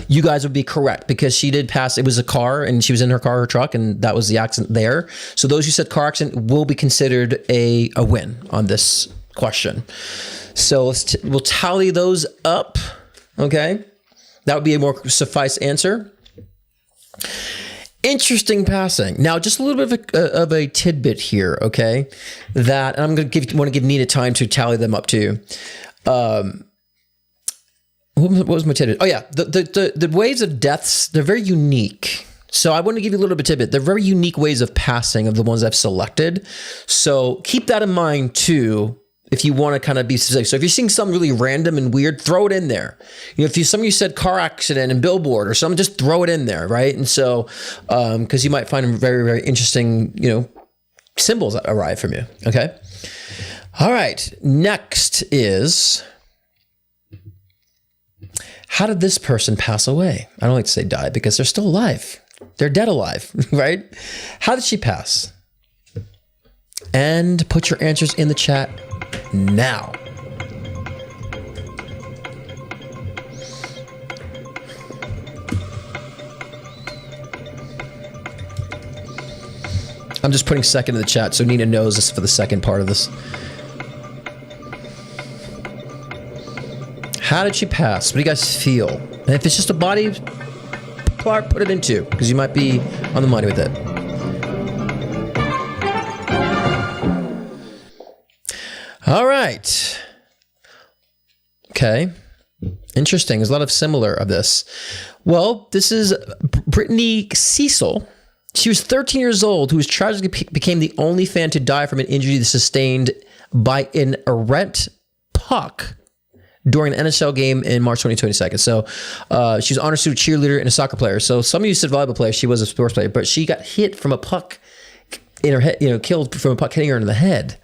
Speaker 1: you guys would be correct because she did pass. It was a car and she was in her car, her truck, and that was the accident there. So those who said car accident will be considered a win on this question. So we'll tally those up. Okay. That would be a more suffice answer. Interesting passing. Now, just a little bit of a tidbit here. Okay. That, and I'm going to want to give Nina time to tally them up too. What was my tidbit? Oh yeah. The ways of deaths, they're very unique. So I want to give you a little bit of tidbit. They're very unique ways of passing of the ones I've selected. So keep that in mind too, if you want to kind of be specific. So if you're seeing something really random and weird, throw it in there. You know, if some of you said car accident and billboard or something, just throw it in there, right? And so, because you might find very, very interesting, you know, symbols that arrive from you. Okay. All right. Next is, how did this person pass away? I don't like to say die because they're still alive. They're dead alive, right? How did she pass? And put your answers in the chat now. I'm just putting second in the chat so Nina knows this for the second part of this. How did she pass? What do you guys feel? And if it's just a body part, put it in two because you might be on the money with it. All right. Okay. Interesting. There's a lot of similar of this. Well, this is Brittany Cecil. She was 13 years old, who was tragically became the only fan to die from an injury sustained by an errant puck during an NHL game in March 2022. So she was an honor student, cheerleader, and a soccer player. So some of you said volleyball player. She was a sports player, but she got hit from a puck in her head, killed from a puck hitting her in the head.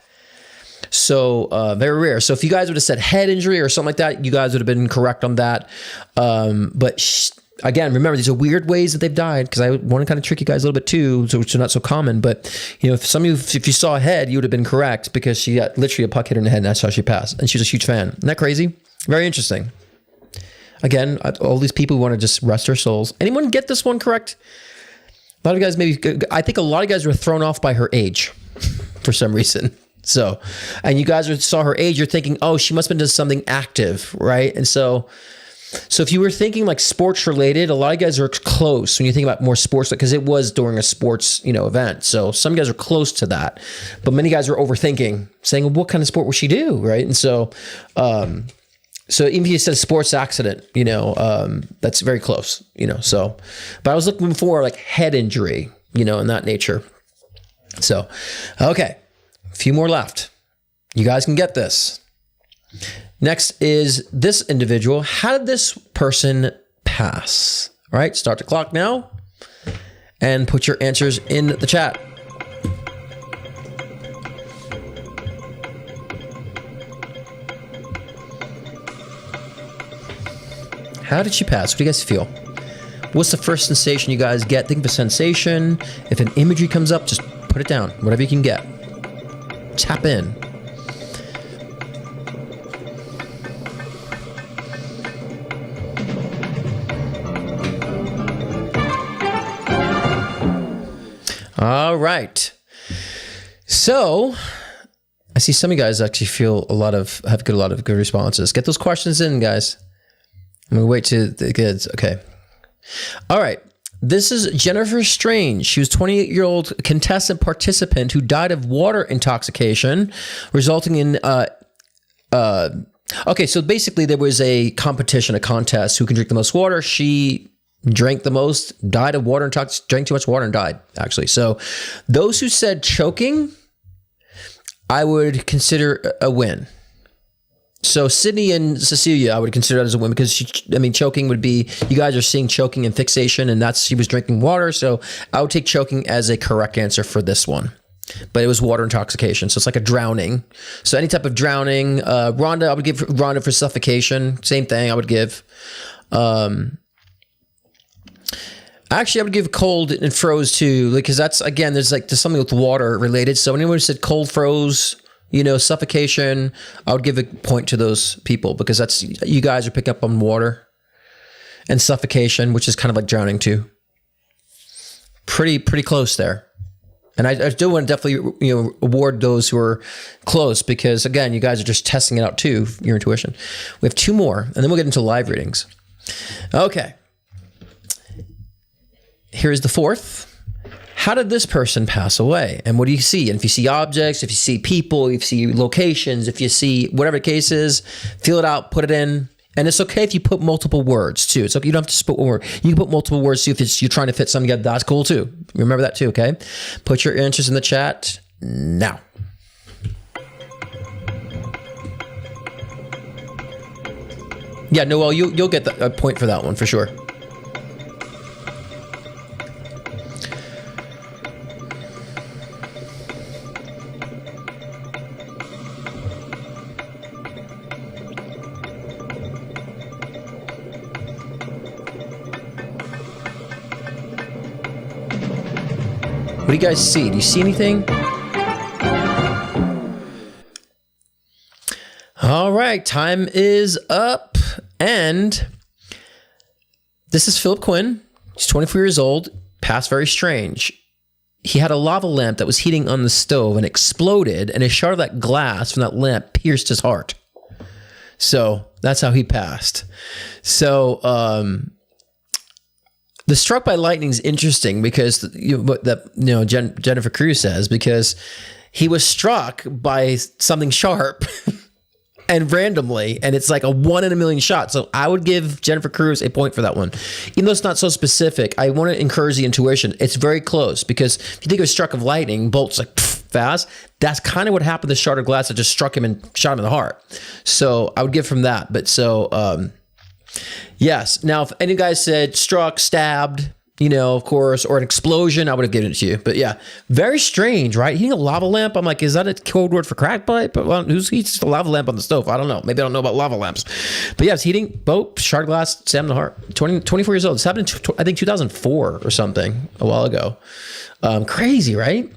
Speaker 1: So very rare. So if you guys would have said head injury or something like that, you guys would have been correct on that. But again, remember, these are weird ways that they've died because I want to kind of trick you guys a little bit too, so which are not so common. But if you saw a head, you would have been correct because she got literally a puck hit her in the head and that's how she passed. And she was a huge fan. Isn't that crazy? Very interesting. Again, all these people want to just rest their souls. Anyone get this one correct? A lot of guys I think a lot of guys were thrown off by her age for some reason. So, and you guys saw her age, you're thinking, oh, she must have been doing something active, right? And so if you were thinking like sports related, a lot of guys are close when you think about more sports, because it was during a sports, event. So some guys are close to that, but many guys are overthinking, saying, well, what kind of sport would she do, right? And so even if you said a sports accident, that's very close, so, but I was looking for like head injury, in that nature. So, okay. A few more left. You guys can get this. Next is this individual. How did this person pass? All right, start the clock now and put your answers in the chat. How did she pass? What do you guys feel? What's the first sensation you guys get? Think of a sensation. If an imagery comes up, just put it down. Whatever you can get. Tap in. All right. So I see some of you guys actually have a lot of good responses. Get those questions in, guys. I'm gonna wait to the kids. Okay. All right. This is Jennifer Strange. She was a 28-year-old contestant participant who died of water intoxication, resulting in okay, so basically there was a contest who can drink the most water. She drank the most, died of water intoxication, drank too much water and died, actually. So those who said choking, I would consider a win. So Sydney and Cecilia, I would consider that as a win because choking would be, you guys are seeing choking and fixation, and she was drinking water. So I would take choking as a correct answer for this one. but it was water intoxication. So it's like a drowning. So any type of drowning. Rhonda, I would give Rhonda for suffocation. Same thing I would give. Actually, I would give cold and froze too, because that's, again, there's something with water related. So anyone who said cold, froze, suffocation, I would give a point to those people, because that's, you guys are picking up on water and suffocation, which is kind of like drowning too. Pretty close there. And I do want to definitely, award those who are close, because again, you guys are just testing it out too, your intuition. We have 2 more, and then we'll get into live readings. Okay. Here's the 4th. How did this person pass away? And what do you see? And if you see objects, if you see people, if you see locations, if you see whatever the case is, feel it out, put it in. And it's okay if you put multiple words too. It's okay. You don't have to just put one word. You can put multiple words too if you're trying to fit something together. That's cool too. Remember that too, okay? Put your answers in the chat now. Yeah, Noel, you'll get a point for that one for sure. What do you guys see? Do you see anything? All right, time is up. And this is Philip Quinn. He's 24 years old, passed very strange. He had a lava lamp that was heating on the stove and exploded, and a shard of that glass from that lamp pierced his heart. So that's how he passed. So, the struck by lightning is interesting because Jennifer Cruz says, because he was struck by something sharp and randomly, and it's like a 1 in a million shot. So I would give Jennifer Cruz a point for that one. Even though it's not so specific, I want to encourage the intuition. It's very close, because if you think it was struck of lightning, bolts like fast, that's kind of what happened to the shard of glass that just struck him and shot him in the heart. So I would give from that. But so, yes. Now, if any guys said struck, stabbed, of course, or an explosion, I would have given it to you. But yeah, very strange, right? Heating a lava lamp. I'm like, is that a code word for crack pipe? Well, who's heats a lava lamp on the stove? I don't know. Maybe I don't know about lava lamps. But yeah, it's heating, boat, shard glass, stabbed in the heart. 24 years old. This happened in, I think, 2004 or something, a while ago. Crazy, right?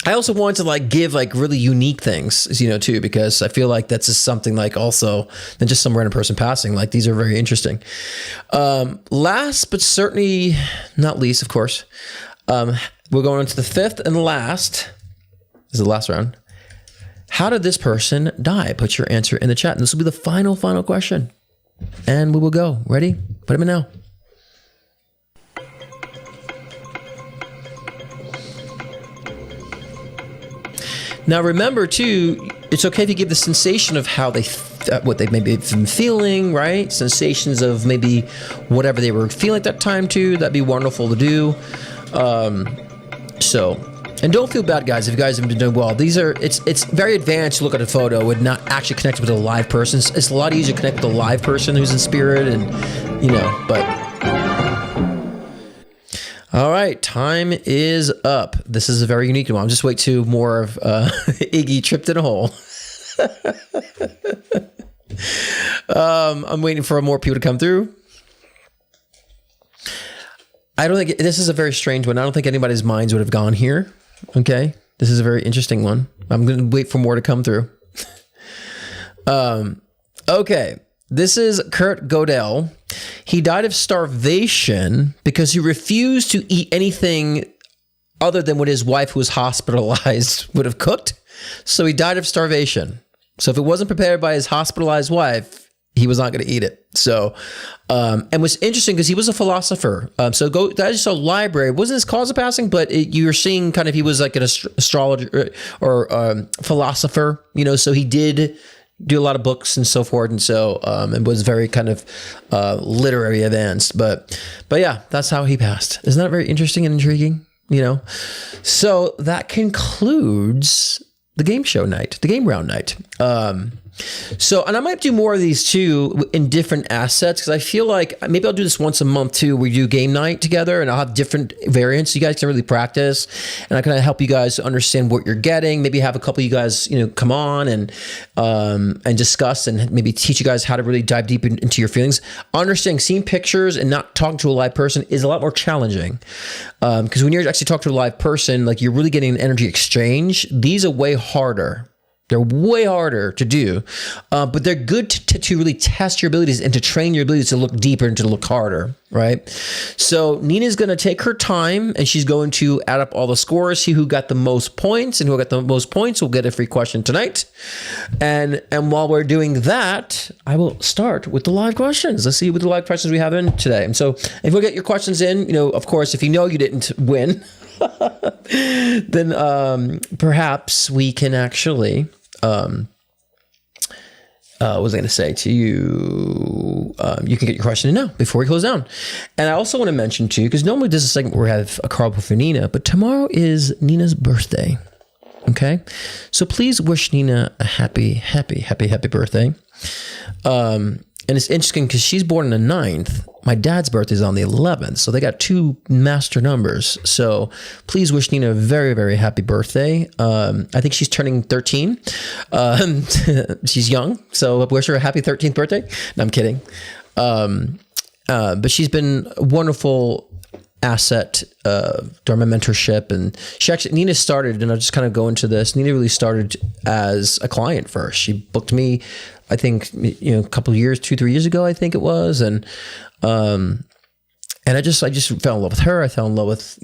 Speaker 1: I also want to give really unique things, too, because I feel like that's just something also than just some random person passing. These are very interesting. Last, but certainly not least, of course, we're going into the 5th and last. This is the last round. How did this person die? Put your answer in the chat. And this will be the final question. And we will go. Ready? Put them in now. Now, remember, too, it's okay if you give the sensation of how what they maybe been feeling, right? Sensations of maybe whatever they were feeling at that time, too. That'd be wonderful to do. And don't feel bad, guys, if you guys have been doing well. It's very advanced to look at a photo and not actually connect with a live person. It's a lot easier to connect with a live person who's in spirit and, but... All right, time is up. This is a very unique one. I'll just wait till more of Iggy tripped in a hole. I'm waiting for more people to come through. I don't think this is a very strange one. I don't think anybody's minds would have gone here. Okay, this is a very interesting one. I'm going to wait for more to come through. Okay, this is Kurt Godel. He died of starvation because he refused to eat anything other than what his wife, who was hospitalized, would have cooked. So he died of starvation. So if it wasn't prepared by his hospitalized wife, he was not going to eat it. So, and what's interesting, because he was a philosopher. So that is a library. It wasn't his cause of passing, but you were seeing kind of, he was like an astrologer or philosopher, so he did do a lot of books and so forth, and so it was very kind of literary advanced, but yeah, that's how he passed. Isn't that very interesting and intriguing? So that concludes the game show night, the game round night. So, and I might do more of these too in different assets, because I feel like maybe I'll do this once a month too. We do game night together, and I'll have different variants. So you guys can really practice, and I can help you guys understand what you're getting. Maybe have a couple of you guys, come on and discuss, and maybe teach you guys how to really dive deep into your feelings. Understanding, seeing pictures and not talking to a live person is a lot more challenging, because when you're actually talking to a live person, like, you're really getting an energy exchange. These are way harder. They're way harder to do, but they're good to really test your abilities and to train your abilities to look deeper and to look harder, right? So Nina's going to take her time, and she's going to add up all the scores, see who got the most points, and who got the most points will get a free question tonight. And while we're doing that, I will start with the live questions. Let's see what the live questions we have in today. And so if you'll get your questions in, of course, if you know you didn't win, then perhaps we can actually, what was I going to say to you? You can get your question in now before we close down. And I also want to mention too, because normally this is a segment where we have a card for Nina, but tomorrow is Nina's birthday. Okay, so please wish Nina a happy birthday. And it's interesting because she's born on the 9th. My dad's birthday is on the 11th. So they got two master numbers. So please wish Nina a very, very happy birthday. I think she's turning 13. She's young. So wish her a happy 13th birthday. No, I'm kidding. But she's been a wonderful asset during my mentorship. And Nina started, and I'll just kind of go into this. Nina really started as a client first. She booked me, I think, a couple of years, 2-3 years ago, I think it was. And I just fell in love with her. I fell in love with,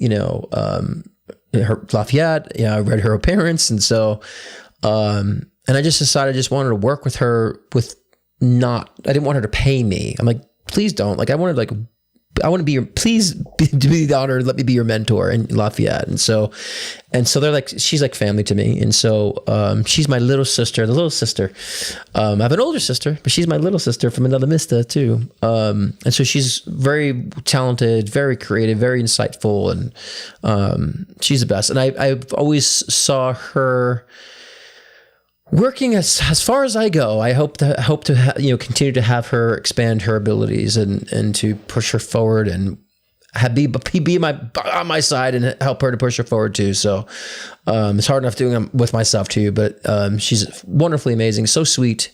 Speaker 1: her Lafayette. I read her appearance. And so, and I just decided I just wanted to work with her I didn't want her to pay me. I'm like, please don't. Like, I want to be please do me the honor and let me be your mentor in Lafayette. And so they're like, she's like family to me. And so, she's my little sister, the little sister. I have an older sister, but she's my little sister from another Mista too. And so she's very talented, very creative, very insightful. And, she's the best. And I've always saw her working as far as I go. I hope to continue to have her expand her abilities and to push her forward and be on my side and help her to push her forward too. So it's hard enough doing it with myself too, but she's wonderfully amazing, so sweet,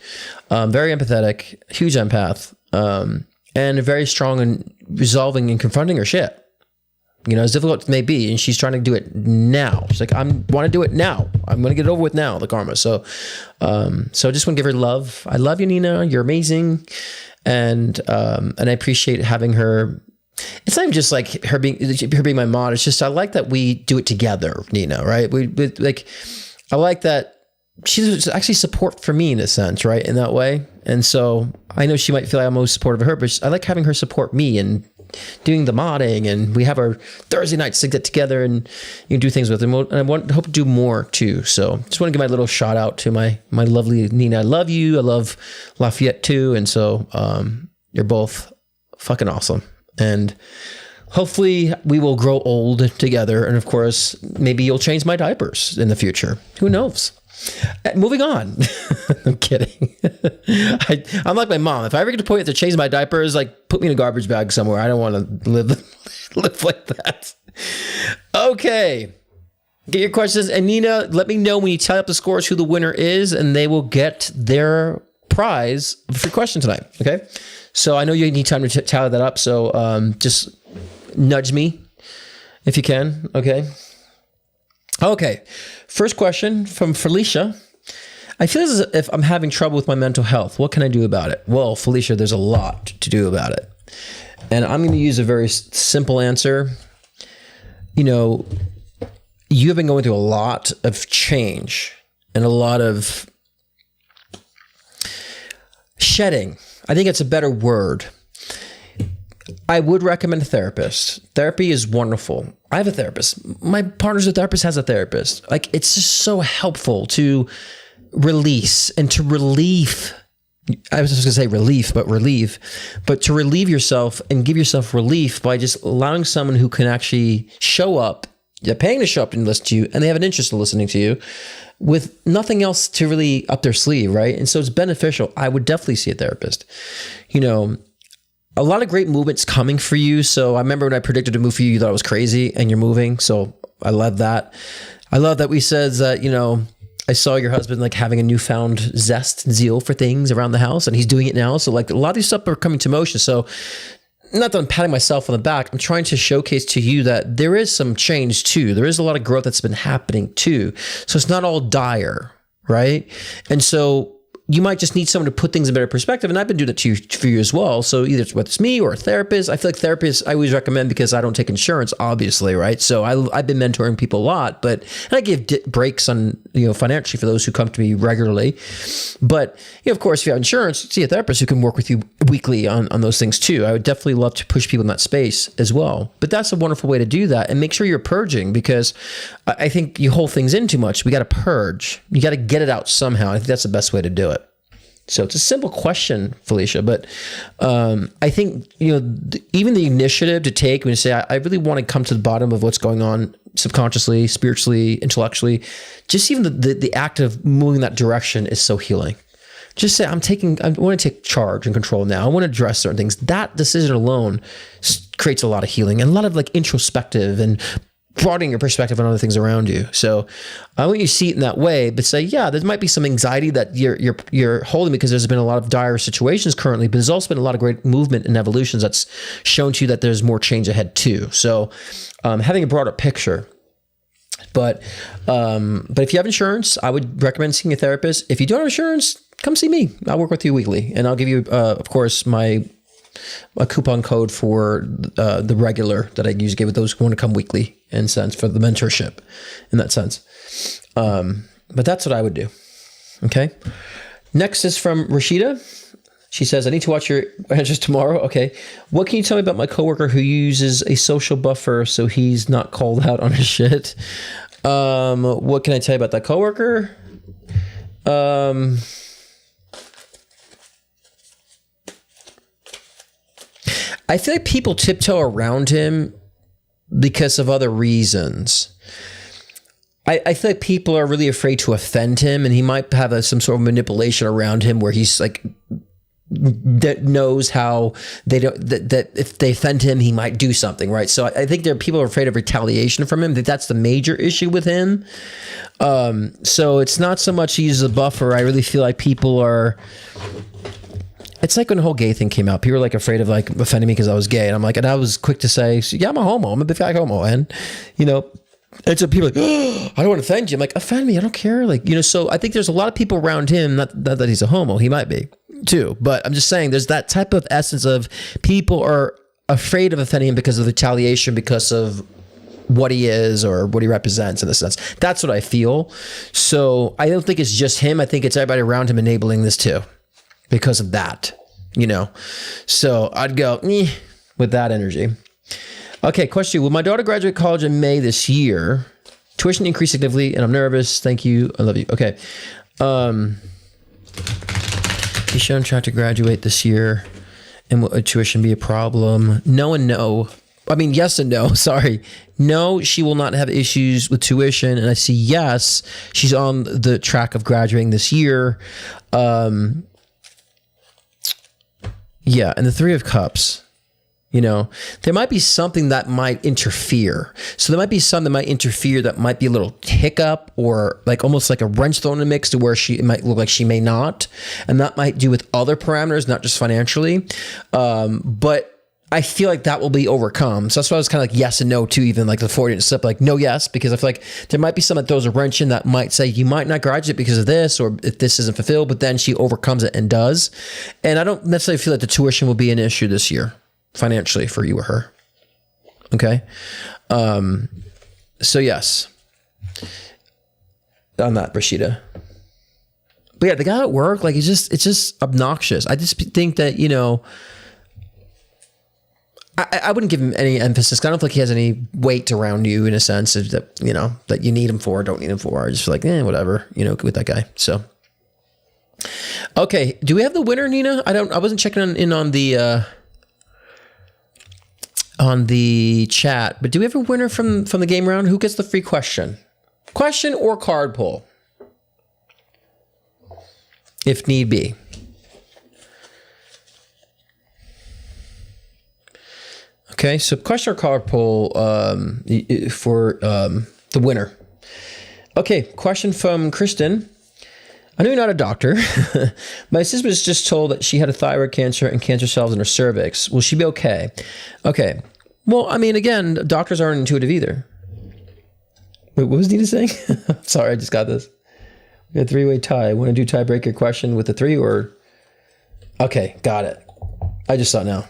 Speaker 1: very empathetic, huge empath, and very strong in resolving and confronting her shit. As difficult as it may be, and she's trying to do it now. She's like, I want to do it now. I'm going to get it over with now, the karma. So I just want to give her love. I love you, Nina. You're amazing. And I appreciate having her. It's not even just like her being my mod. It's just, I like that we do it together, Nina, right? I like that she's actually support for me in a sense, right? In that way. And so I know she might feel like I'm most supportive of her, but I like having her support me and doing the modding, and we have our Thursday nights to get together and you can do things with them. And I hope to do more too. So just want to give my little shout out to my lovely Nina. I love you. I love Lafayette too. And so, you're both fucking awesome. And hopefully we will grow old together. And of course, maybe you'll change my diapers in the future. Who knows? Moving on. I'm kidding. I'm like my mom. If I ever get to the point to change my diapers, like, put me in a garbage bag somewhere. I don't want to live like that. Okay. Get your questions. And Nina, let me know when you tally up the scores who the winner is, and they will get their prize of a free question tonight. Okay. So I know you need time to tally that up. So just nudge me if you can. Okay. Okay. First question from Felicia. I feel as if I'm having trouble with my mental health. What can I do about it? Well, Felicia, there's a lot to do about it. And I'm going to use a very simple answer. You have been going through a lot of change and a lot of shedding. I think it's a better word. I would recommend a therapist. Therapy is wonderful. I have a therapist. My partner's a therapist, has a therapist. Like, it's just so helpful to release and to relieve. I was just going to say relief, but to relieve yourself and give yourself relief by just allowing someone who can actually show up They're paying to show up and listen to you, and they have an interest in listening to you with nothing else to really up their sleeve, right? And so it's beneficial. I would definitely see a therapist. You know, a lot of great movements coming for you. So I remember when I predicted to move for you, you thought I was crazy, and you're moving. So I love that. I love that we said that, you know, I saw your husband like having a newfound zest and zeal for things around the house, and he's doing it now. So like a lot of these stuff are coming to motion. So not that I'm patting myself on the back, I'm trying to showcase to you that there is some change too. There is a lot of growth that's been happening too. So it's not all dire, right? And so you might just need someone to put things in better perspective. And I've been doing that for you as well. So either it's whether it's me or a therapist. I feel like therapists I always recommend because I don't take insurance, obviously, right? So I've been mentoring people a lot, and I give breaks on, you know, financially for those who come to me regularly. But, you know, of course, if you have insurance, see a therapist who can work with you weekly on those things too. I would definitely love to push people in that space as well. But that's a wonderful way to do that, and make sure you're purging, because I think you hold things in too much. We got to purge. You got to get it out somehow. I think that's the best way to do it. So it's a simple question, Felicia, but I think, you know, even the initiative to take when you say, I really want to come to the bottom of what's going on subconsciously, spiritually, intellectually, just even the act of moving in that direction is so healing. Just say, I want to take charge and control now. I want to address certain things. That decision alone creates a lot of healing and a lot of like introspective and broadening your perspective on other things around you. So I want you to see it in that way, but say, yeah, there might be some anxiety that you're holding because there's been a lot of dire situations currently, but there's also been a lot of great movement and evolutions that's shown to you that there's more change ahead too. So having a broader picture. But if you have insurance, I would recommend seeing a therapist. If you don't have insurance, come see me. I'll work with you weekly, and I'll give you, of course, a coupon code for the regular that I usually give with those who want to come weekly in sense for the mentorship in that sense. But that's what I would do. Okay. Next is from Rashida. She says, I need to watch your answers tomorrow. Okay. What can you tell me about my coworker who uses a social buffer so he's not called out on his shit? What can I tell you about that coworker? I feel like people tiptoe around him because of other reasons. I feel like people are really afraid to offend him, and he might have some sort of manipulation around him where he's like, that knows how they don't, that if they offend him, he might do something, right? So I think people are afraid of retaliation from him. That's the major issue with him. So it's not so much he uses a buffer. I really feel like people are... It's like when the whole gay thing came out, people were like afraid of like offending me because I was gay. And I'm like, and I was quick to say, yeah, I'm a homo. I'm a big fat homo. And, you know, and so people are like, oh, I don't want to offend you. I'm like, offend me. I don't care. Like, you know, so I think there's a lot of people around him, not that he's a homo. He might be too. But I'm just saying there's that type of essence of people are afraid of offending him because of retaliation, because of what he is or what he represents in a sense. That's what I feel. So I don't think it's just him. I think it's everybody around him enabling this too. Because of that, you know. So I'd go with that energy. Okay, question. Will my daughter graduate college in May this year? Tuition increased significantly and I'm nervous. Thank you. I love you. Okay. Is she on track to graduate this year? And will tuition be a problem? No and no. I mean, yes and no. Sorry. No, she will not have issues with tuition. And I see yes, she's on the track of graduating this year. Yeah, and the Three of Cups, you know, there might be something that might interfere. So there might be something that might interfere that might be a little hiccup or like almost like a wrench thrown in the mix to where it might look like she may not. And that might do with other parameters, not just financially. But I feel like that will be overcome. So that's why I was kind of like yes and no too, even like the Freudian slip, like no, yes, because I feel like there might be something that throws a wrench in that might say you might not graduate because of this, or if this isn't fulfilled, but then she overcomes it and does. And I don't necessarily feel that the tuition will be an issue this year financially for you or her. Okay. So yes, on that, Rashida. But yeah, the guy at work, like it's just obnoxious. I just think that, you know, I wouldn't give him any emphasis. I don't feel like he has any weight around you in a sense of that, you know, that you need him for or don't need him for. I just feel like, whatever, you know, with that guy. So, okay. Do we have the winner, Nina? I wasn't checking in on the on the chat. But do we have a winner from the game round? Who gets the free question? Question or card pull, if need be. Okay, so question or card pull for the winner. Okay, question from Kristen. I know you're not a doctor. My sister was just told that she had a thyroid cancer and cancer cells in her cervix. Will she be okay? Okay. Well, I mean, again, doctors aren't intuitive either. Wait, what was Nina saying? Sorry, I just got this. We got a three-way tie. Want to do tiebreaker question with the three or? Okay, got it. I just saw it now.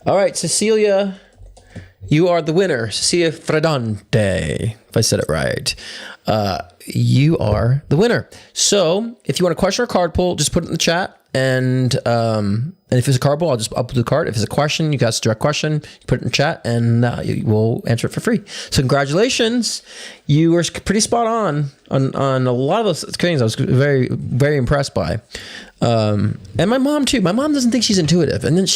Speaker 1: All right, Cecilia, you are the winner. Cecilia Fredante, if I said it right. You are the winner. So if you want a question or card pull, just put it in the chat. And if it's a card pull, I'll just upload the card. If it's a question, you guys direct question, put it in the chat, and we'll answer it for free. So congratulations. You were pretty spot on a lot of those things. I was very, very impressed by. And my mom too. My mom doesn't think she's intuitive. And then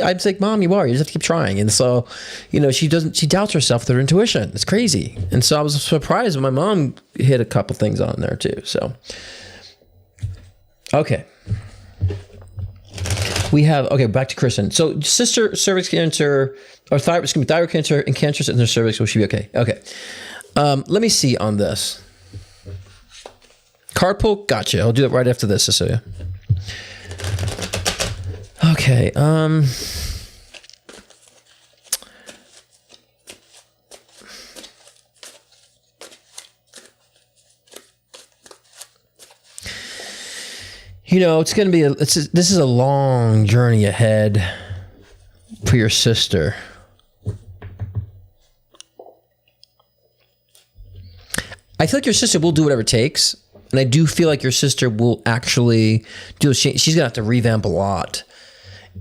Speaker 1: I'd say, Mom, you are. You just have to keep trying. And so, she doubts herself with her intuition. It's crazy. And so I was surprised when my mom hit a couple things on there too. So, okay. We have, back to Kristen. So sister cervix cancer, or thyroid cancer and cancers in her cervix, will she be okay? Okay. Let me see on this. Card pull, gotcha. I'll do that right after this, Cecilia. Okay. It's going to be this is a long journey ahead for your sister. I feel like your sister will do whatever it takes. And I do feel like your sister will actually do she's going to have to revamp a lot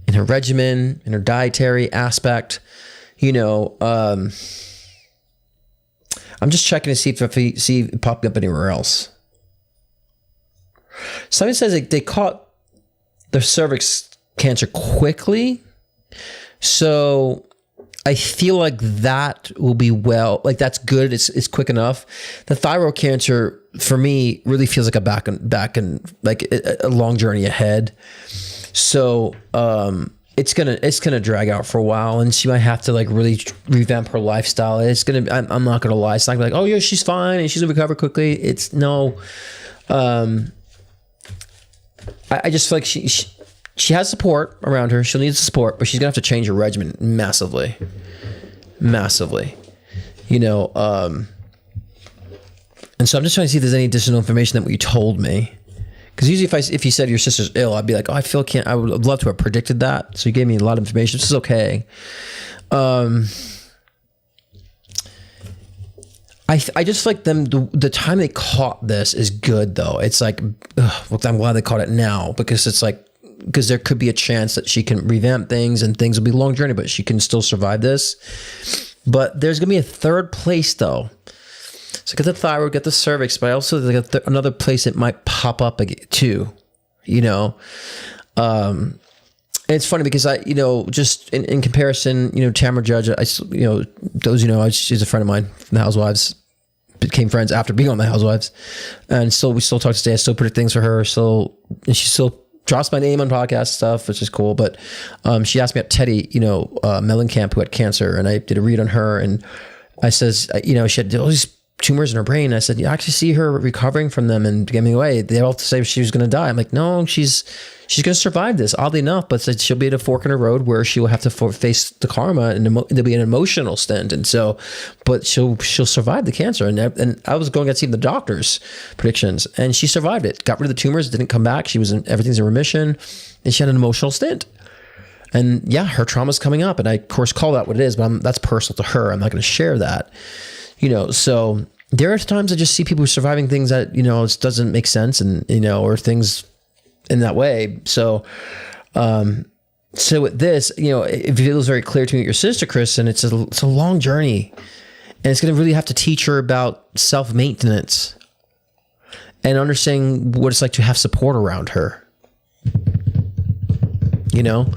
Speaker 1: in her regimen, in her dietary aspect. I'm just checking to see if it popped up anywhere else. Somebody says they caught the cervix cancer quickly. So I feel like that will be that's good. It's quick enough. The thyroid cancer for me really feels like a back and like a long journey ahead. So it's gonna drag out for a while, and she might have to really revamp her lifestyle. I'm not gonna lie. It's not gonna be like, oh yeah, she's fine and she's gonna recover quickly. It's no. I just feel like she has support around her. She'll need support, but she's gonna have to change her regimen massively. And so I'm just trying to see if there's any additional information than what you told me. Because usually if you said your sister's ill, I'd be like, oh, I would love to have predicted that. So you gave me a lot of information. This is okay. I just feel like the time they caught this is good though. It's like, I'm glad they caught it now, because it's like, because there could be a chance that she can revamp things and things will be a long journey, but she can still survive this. But there's going to be a third place though. So get the thyroid, get the cervix, but also there's another place it might pop up too, And it's funny because just in comparison, Tamara Judge, she's a friend of mine from the Housewives, became friends after being on the Housewives, and we still talk today. I still predict things for her. And she still drops my name on podcast stuff, which is cool. But she asked me about Teddy, Mellencamp, who had cancer, and I did a read on her, and I says, she had all these tumors in her brain. I said, you actually see her recovering from them and getting away. They all say she was going to die. I'm like, no, she's going to survive this, oddly enough, but she'll be at a fork in the road where she will have to face the karma, and there'll be an emotional stint. And so, but she'll survive the cancer. And I was going against even the doctor's predictions, and she survived it, got rid of the tumors, didn't come back. Everything's in remission, and she had an emotional stint. And yeah, her trauma's coming up, and I of course call that what it is, but that's personal to her. I'm not going to share that, so there are times I just see people surviving things that, it doesn't make sense, and, or things in that way. So with this, it feels very clear to me with your sister, Kristen, it's a long journey, and it's going to really have to teach her about self-maintenance and understanding what it's like to have support around her. You know,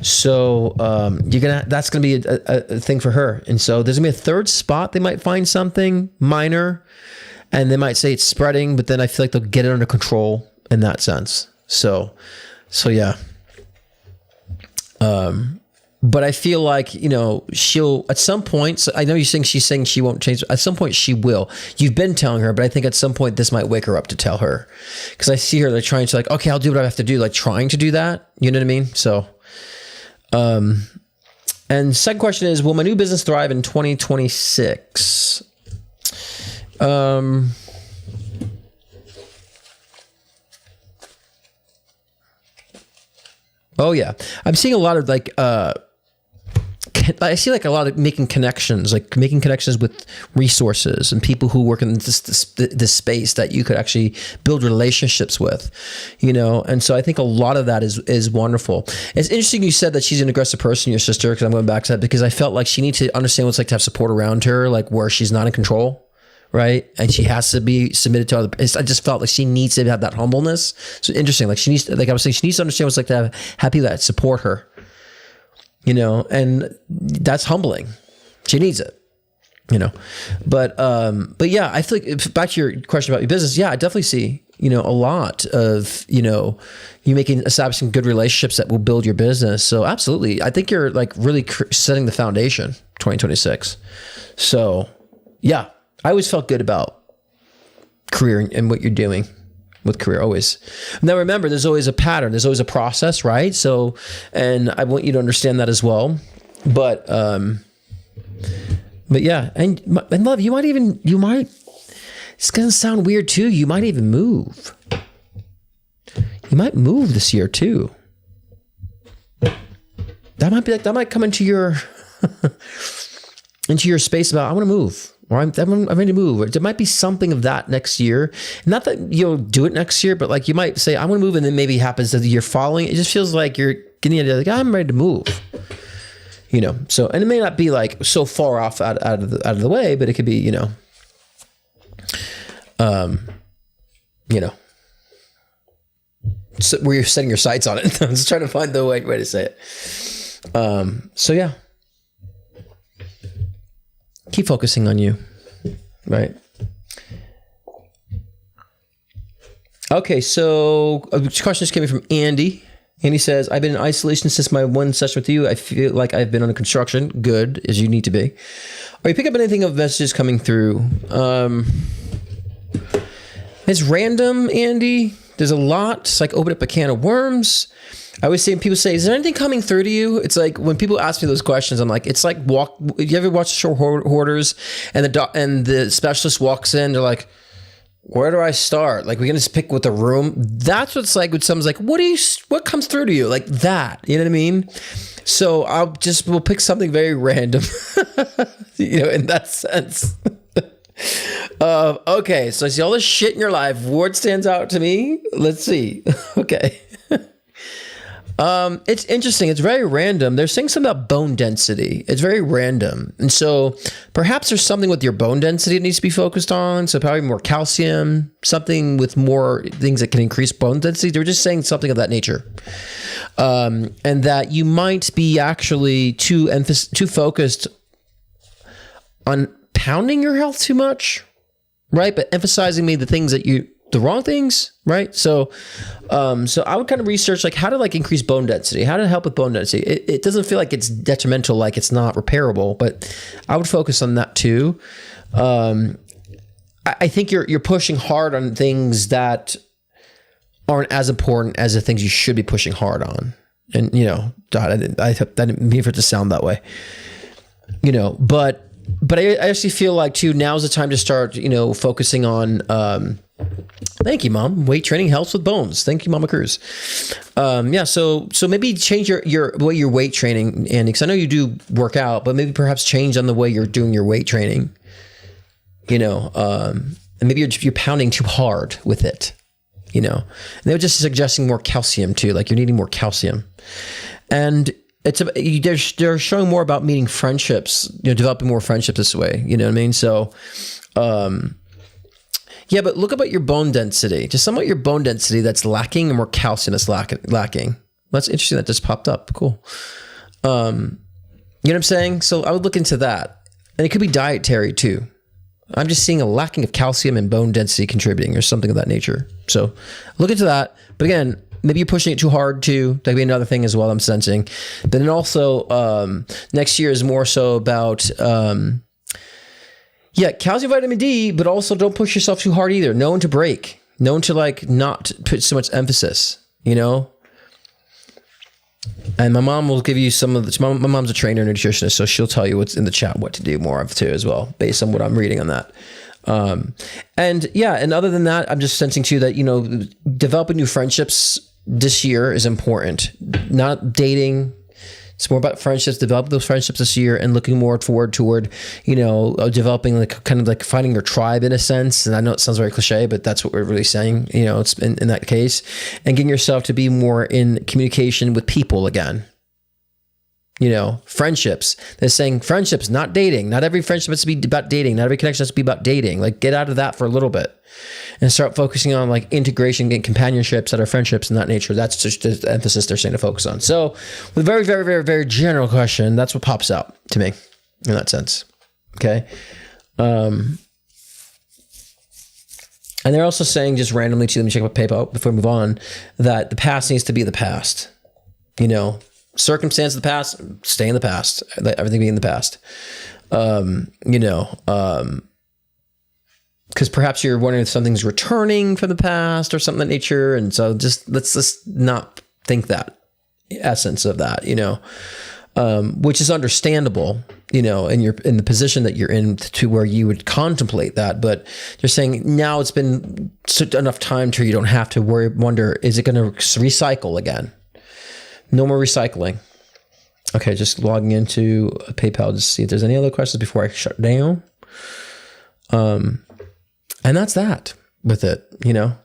Speaker 1: so that's gonna be a thing for her. And so there's gonna be a third spot. They might find something minor, and they might say it's spreading, but then I feel like they'll get it under control in that sense. So yeah. But I feel like, you know, she'll at some point, so I know she's saying she won't change. At some point she will. You've been telling her, but I think at some point this might wake her up to tell her. Because I see her like trying to like, okay, I'll do what I have to do, like trying to do that. You know what I mean? So, and second question is, will my new business thrive in 2026? Oh yeah. I'm seeing a lot of like, I see like a lot of making connections with resources and people who work in this space that you could actually build relationships with, you know? And so I think a lot of that is wonderful. It's interesting you said that she's an aggressive person, your sister, because I'm going back to that because I felt like she needs to understand what it's like to have support around her, like where she's not in control, right? And she has to be submitted to other. I just felt like she needs to have that humbleness. So interesting, like she needs, like I was saying, she needs to understand what it's like to have people that support her. You know, and that's humbling. She needs it, you know, but yeah, I feel like back to your question about your business. Yeah, I definitely see, you know, a lot of, you know, you establishing good relationships that will build your business. So absolutely. I think you're like really setting the foundation 2026. So yeah, I always felt good about career and what you're doing with career always. Now remember, there's always a pattern. There's always a process, right? So, and I want you to understand that as well. But yeah, and love, you might, it's going to sound weird too. You might even move. You might move this year too. That might come into your, into your space about, I want to move. Or I'm ready to move. Or there might be something of that next year. Not that you'll do it next year, but like you might say, I want to move, and then maybe it happens the year following. It just feels like you're getting the idea, like I'm ready to move. You know, so, and it may not be like so far off out of the way, but it could be, you know, so where you're setting your sights on it. I'm just trying to find the way to say it. So yeah. Keep focusing on you, right? Okay, so a question just came in from Andy. Andy says, I've been in isolation since my one session with you. I feel like I've been under construction. Good, as you need to be. Are you picking up anything of messages coming through? It's random, Andy. There's a lot. It's like open up a can of worms. I always say, people say, is there anything coming through to you? It's like when people ask me those questions, I'm like, it's like you ever watch the show Hoarders and the specialist walks in, they're like, where do I start? Like, we can just pick with the room. That's what it's like when someone's like, what comes through to you? Like that, you know what I mean? So we'll pick something very random, you know, in that sense. Okay. So I see all this shit in your life. What stands out to me? Let's see. Okay. It's interesting. It's very random. They're saying something about bone density. It's very random. And so perhaps there's something with your bone density that needs to be focused on. So probably more calcium, something with more things that can increase bone density. They're just saying something of that nature. And that you might be actually too focused on pounding your health too much, right? But emphasizing maybe the wrong things, right? So I would kind of research like how to like increase bone density, how to help with bone density. It doesn't feel like it's detrimental, like it's not repairable, but I would focus on that too. I think you're pushing hard on things that aren't as important as the things you should be pushing hard on. And you know, I didn't mean for it to sound that way, you know, but I actually feel like too, now's the time to start, you know, focusing on, thank you, Mom. Weight training helps with bones. Thank you, Mama Cruz. Yeah. So maybe change your way you're weight training, Andy, because I know you do work out, but maybe perhaps change on the way you're doing your weight training, you know, and maybe you're pounding too hard with it, you know, and they were just suggesting more calcium too. Like you're needing more calcium, and they're showing more about meeting friendships, you know, developing more friendships this way. You know what I mean? So, Yeah, but look about your bone density. Just somewhat your bone density that's lacking and more calcium that's lacking. That's interesting. That just popped up. Cool. You know what I'm saying? So I would look into that. And it could be dietary too. I'm just seeing a lacking of calcium and bone density contributing or something of that nature. So look into that. But again, maybe you're pushing it too hard too. That could be another thing as well I'm sensing. But then also next year is more so about... calcium, vitamin D, but also don't push yourself too hard either. Know when to break. Know when to like not put so much emphasis, you know? And my mom will give you some of the... My mom's a trainer nutritionist, so she'll tell you what's in the chat, what to do more of too as well, based on what I'm reading on that. And other than that, I'm just sensing too that, you know, developing new friendships this year is important. Not dating... It's more about friendships, develop those friendships this year and looking more forward toward, you know, developing like kind of like finding your tribe in a sense. And I know it sounds very cliche, but that's what we're really saying, you know, it's in that case, and getting yourself to be more in communication with people again. You know, friendships. They're saying friendships, not dating. Not every friendship has to be about dating. Not every connection has to be about dating. Like get out of that for a little bit and start focusing on like integration, getting companionships that are friendships and that nature. That's just the emphasis they're saying to focus on. So with a very, very, very, very general question, that's what pops out to me in that sense. Okay. And they're also saying just randomly to them, check out PayPal before we move on, that the past needs to be the past, you know. Circumstance of the past, stay in the past. Let everything be in the past. You know, because perhaps you're wondering if something's returning from the past or something of that nature. And so let's not think that essence of that, you know, which is understandable, you know, and you're in the position that you're in to where you would contemplate that. But you're saying now it's been enough time to you don't have to wonder, is it going to recycle again? No more recycling. Okay, just logging into PayPal to see if there's any other questions before I shut down. And that's that with it, you know.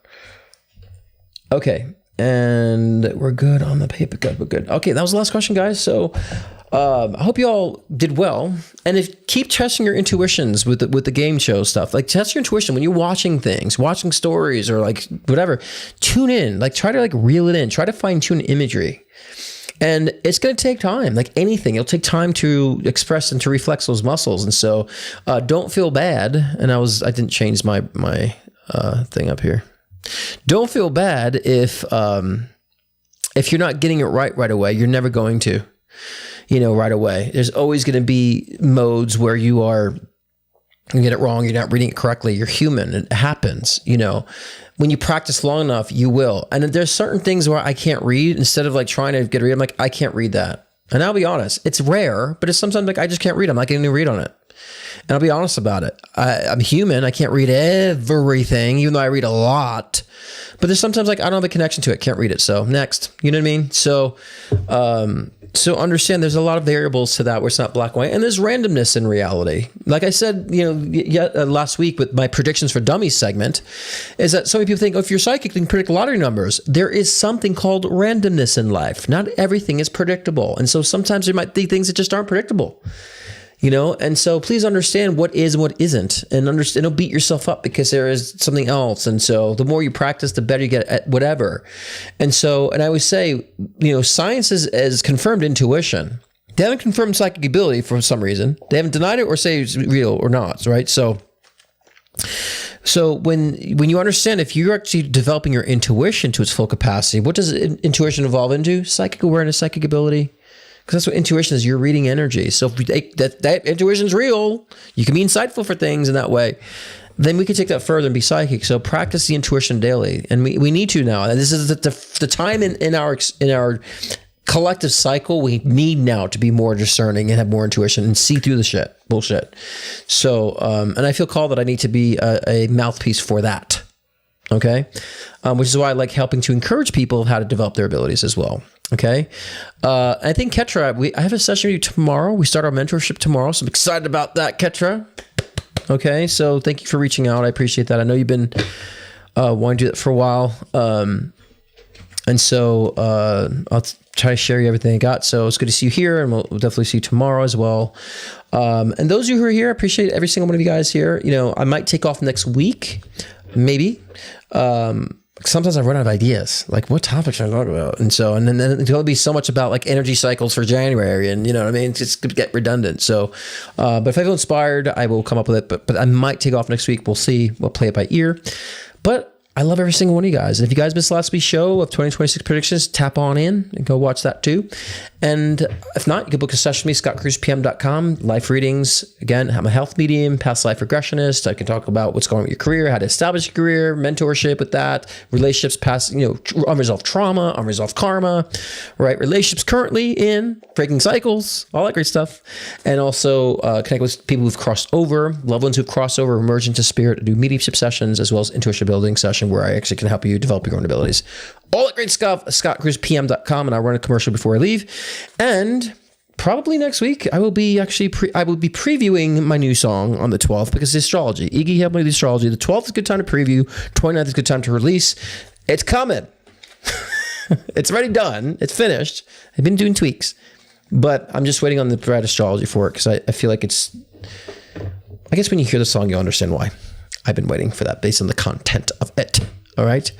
Speaker 1: Okay, and we're good on the paper. Good, we're good. Okay, that was the last question, guys. So I hope you all did well. And keep testing your intuitions with the game show stuff. Like test your intuition when you're watching things, watching stories or like whatever. Tune in, like try to like reel it in. Try to fine tune imagery. And it's going to take time, like anything. It'll take time to express and to reflex those muscles. And so don't feel bad. And I didn't change my thing up here. Don't feel bad if you're not getting it right away. You're never going to, you know, right away. There's always going to be modes where you get it wrong. You're not reading it correctly. You're human. It happens, you know. When you practice long enough, you will. And there's certain things where I can't read. Instead of like trying to get a read, I'm like, I can't read that. And I'll be honest, it's rare, but it's sometimes like I just can't read. I'm not getting a read on it. And I'll be honest about it. I'm human. I can't read everything, even though I read a lot. But there's sometimes like I don't have a connection to it. Can't read it. So next, you know what I mean? So understand there's a lot of variables to that where it's not black and white, and there's randomness in reality. Like I said, you know, last week with my predictions for dummies segment, is that so many people think, oh, if you're psychic, you can predict lottery numbers. There is something called randomness in life. Not everything is predictable, and so sometimes there might be things that just aren't predictable. You know, and so please understand what is and what isn't, and don't beat yourself up because there is something else. And so the more you practice, the better you get at whatever. And so, and I always say, you know, science is confirmed intuition. They haven't confirmed psychic ability for some reason. They haven't denied it or say it's real or not, right? So when you understand, if you're actually developing your intuition to its full capacity, what does intuition evolve into? Psychic awareness, psychic ability. Because that's what intuition is. You're reading energy. So if that intuition's real, you can be insightful for things in that way. Then we can take that further and be psychic. So practice the intuition daily, and we need to now. And this is the time in our collective cycle. We need now to be more discerning and have more intuition and see through the bullshit. So and I feel called that I need to be a mouthpiece for that. Okay, which is why I like helping to encourage people how to develop their abilities as well. Okay. I think Ketra, I have a session with you tomorrow. We start our mentorship tomorrow. So I'm excited about that, Ketra. Okay. So thank you for reaching out. I appreciate that. I know you've been wanting to do that for a while. And so I'll try to share you everything I got. So it's good to see you here, and we'll definitely see you tomorrow as well. And those of you who are here, I appreciate every single one of you guys here. You know, I might take off next week. maybe. Sometimes I run out of ideas. Like, what topic should I talk about? And then there's going to be so much about like energy cycles for January, and you know what I mean. It's just get redundant. So, but if I feel inspired, I will come up with it. But I might take off next week. We'll see. We'll play it by ear. But I love every single one of you guys. And if you guys missed last week's show of 2026 predictions, tap on in and go watch that too. And if not, you can book a session with me, scottcruzepm.com. Life readings. Again, I'm a health medium, past life regressionist. I can talk about what's going on with your career, how to establish a career, mentorship with that, relationships, past, unresolved trauma, unresolved karma, right? Relationships currently in, breaking cycles, all that great stuff. And also connect with people who've crossed over, loved ones who've crossed over, emerge into spirit, do mediumship sessions, as well as intuition building session where I actually can help you develop your own abilities. All that great stuff, scottcruzepm.com, and I'll run a commercial before I leave. And probably next week, I will be previewing my new song on the 12th because it's astrology. Iggy helped me with the astrology. The 12th is a good time to preview. 29th is a good time to release. It's coming. It's already done. It's finished. I've been doing tweaks, but I'm just waiting on the right astrology for it because I feel like it's, I guess when you hear the song, you'll understand why. I've been waiting for that based on the content of it. All right.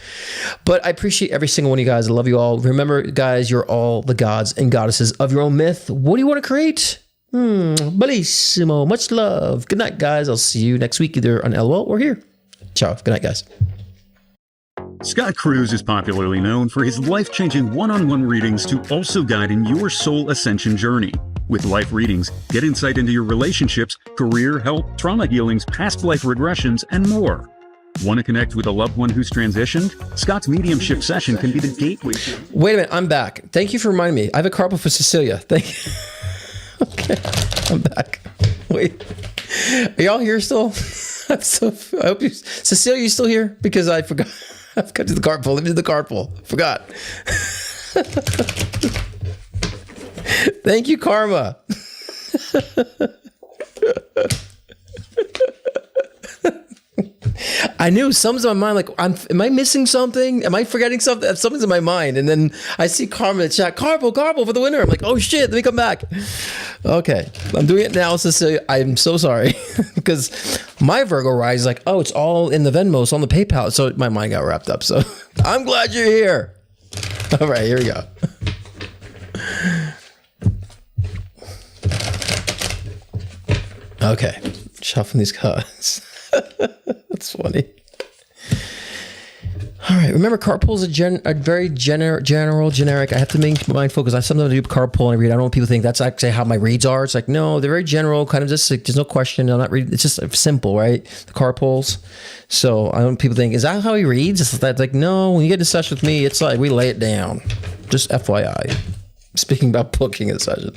Speaker 1: But I appreciate every single one of you guys. I love you all. Remember, guys, you're all the gods and goddesses of your own myth. What do you want to create? Bellissimo. Much love. Good night, guys. I'll see you next week, either on LOL or here. Ciao. Good night, guys.
Speaker 13: Scott Cruz is popularly known for his life-changing one-on-one readings to also guide in your soul ascension journey. With life readings, get insight into your relationships, career, health, trauma healings, past life regressions, and more. Want to connect with a loved one who's transitioned? Scott's mediumship session can be the gateway.
Speaker 1: Wait a minute, I'm back. Thank you for reminding me. I have a carpal for Cecilia. Thank you. Okay, I'm back. Wait, are y'all here still? I hope you, Cecilia, you still here? Because I forgot. I forgot to do the carpool. Let me do the carpool. Forgot. Thank you, Karma. I knew something's in my mind. Like, am I missing something? Am I forgetting something? Something's in my mind. And then I see Karma in the chat, carpool for the winner. I'm like, oh shit, let me come back. Okay, I'm doing it now, Cecilia. I'm so sorry because my Virgo rise is like, oh, it's all in the Venmo, it's on the PayPal. So my mind got wrapped up. So I'm glad you're here. All right, here we go. Okay, shuffling these cards. That's funny. All right, remember carpool is a very generic. I have to be mindful because I sometimes do carpool and I read. I don't want people to think that's actually how my reads are. It's like, no, they're very general, kind of just like, there's no question. I'm not reading. It's just simple, right? The carpools. So I don't want people to think, is that how he reads? It's like, no, when you get in session with me, it's like we lay it down. Just FYI. Speaking about booking a session.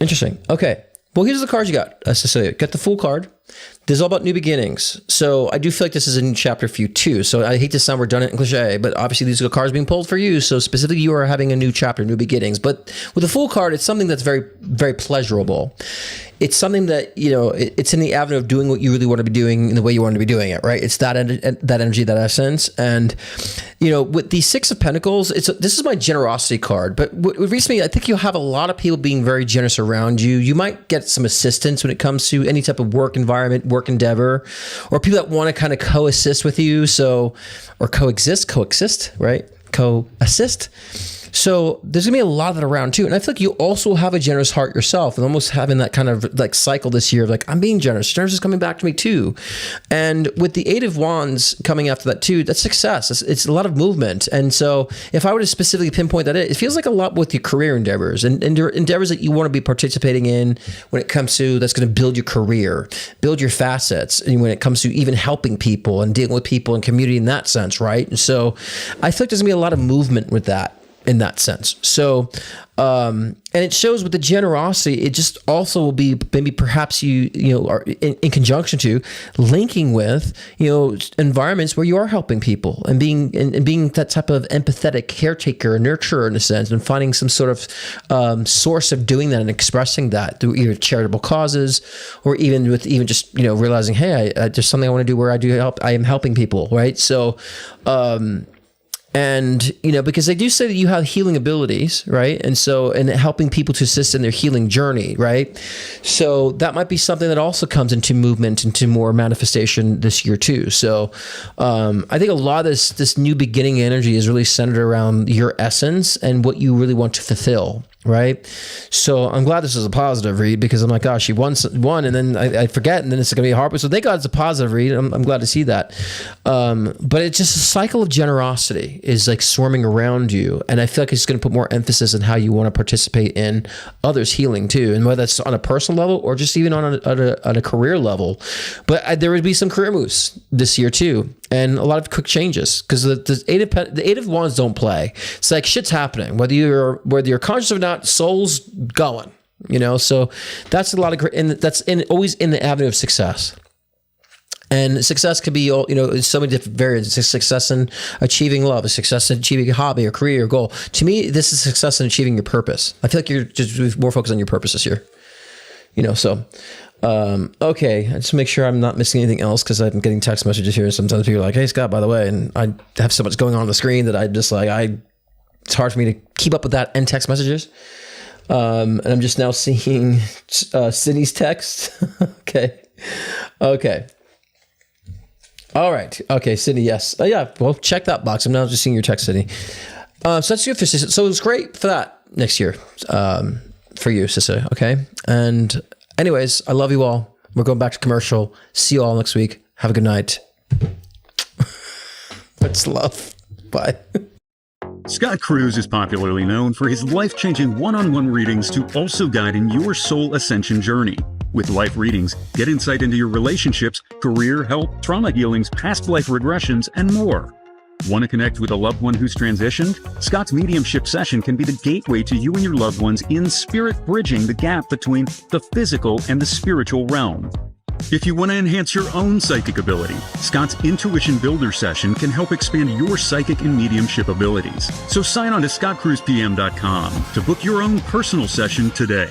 Speaker 1: Interesting. Okay. Well, here's the cards you got, Cecilia. Got the full card. This is all about new beginnings. So I do feel like this is a new chapter for you too. So I hate to sound redundant and cliche, but obviously these are cards being pulled for you. So specifically you are having a new chapter, new beginnings. But with the full card, it's something that's very, very pleasurable. It's something that, it's in the avenue of doing what you really want to be doing in the way you want to be doing it, right? It's that energy, that essence. And, with the Six of Pentacles, this is my generosity card. But recently, I think you'll have a lot of people being very generous around you. You might get some assistance when it comes to any type of work environment, work endeavor, or people that want to kind of co-assist with you. So, or coexist, right? Co-assist. So there's gonna be a lot of that around too. And I feel like you also have a generous heart yourself and almost having that kind of like cycle this year of like, I'm being generous. Generous is coming back to me too. And with the Eight of Wands coming after that too, that's success. It's a lot of movement. And so if I were to specifically pinpoint that, it feels like a lot with your career endeavors and endeavors that you want to be participating in when it comes to that's going to build your career, build your facets. And when it comes to even helping people and dealing with people and community in that sense, right? And so I feel like there's gonna be a lot of movement with that. In that sense. So, and it shows with the generosity, it just also will be maybe perhaps you are in conjunction to linking with, environments where you are helping people and being that type of empathetic caretaker, nurturer in a sense, and finding some sort of source of doing that and expressing that through either charitable causes or even with just, realizing, hey, there's something I want to do where I am helping people. Right. So, And, because they do say that you have healing abilities, right? And so, and helping people to assist in their healing journey, right? So that might be something that also comes into movement, into more manifestation this year too. So I think a lot of this new beginning energy is really centered around your essence and what you really want to fulfill. Right. So I'm glad this is a positive read, because I'm like, gosh, she won and then I forget, and then it's going to be hard. So thank God it's a positive read. I'm glad to see that. But it's just a cycle of generosity is like swarming around you. And I feel like it's going to put more emphasis on how you want to participate in others' healing too. And whether that's on a personal level or just even on a career level. But there would be some career moves this year too. And a lot of quick changes, because the eight of wands don't play. It's like shit's happening, whether you're conscious or not. Soul's going, So that's a lot of, and that's always in the avenue of success. And success could be, so many different variants. Success in achieving love, a success in achieving a hobby or career or goal. To me, this is success in achieving your purpose. I feel like you're just more focused on your purpose this year. Okay, I just make sure I'm not missing anything else, because I'm getting text messages here. Sometimes people are like, hey, Scott, by the way, and I have so much going on the screen that I just it's hard for me to keep up with that and text messages. And I'm just now seeing Sydney's text. Okay. All right. Okay, Sydney, yes. Yeah, well, check that box. I'm now just seeing your text, Sydney. So that's good for Sissy. So it's great for that next year for you, Sissy. Okay. And anyways, I love you all. We're going back to commercial. See you all next week. Have a good night. Much love. Bye.
Speaker 13: Scott Cruz is popularly known for his life-changing one-on-one readings to also guide in your soul ascension journey. With life readings, get insight into your relationships, career, health, trauma healings, past life regressions, and more. Want to connect with a loved one who's transitioned? Scott's mediumship session can be the gateway to you and your loved ones in spirit, bridging the gap between the physical and the spiritual realm. If you want to enhance your own psychic ability, Scott's Intuition Builder session can help expand your psychic and mediumship abilities. So sign on to scottcruzpm.com to book your own personal session today.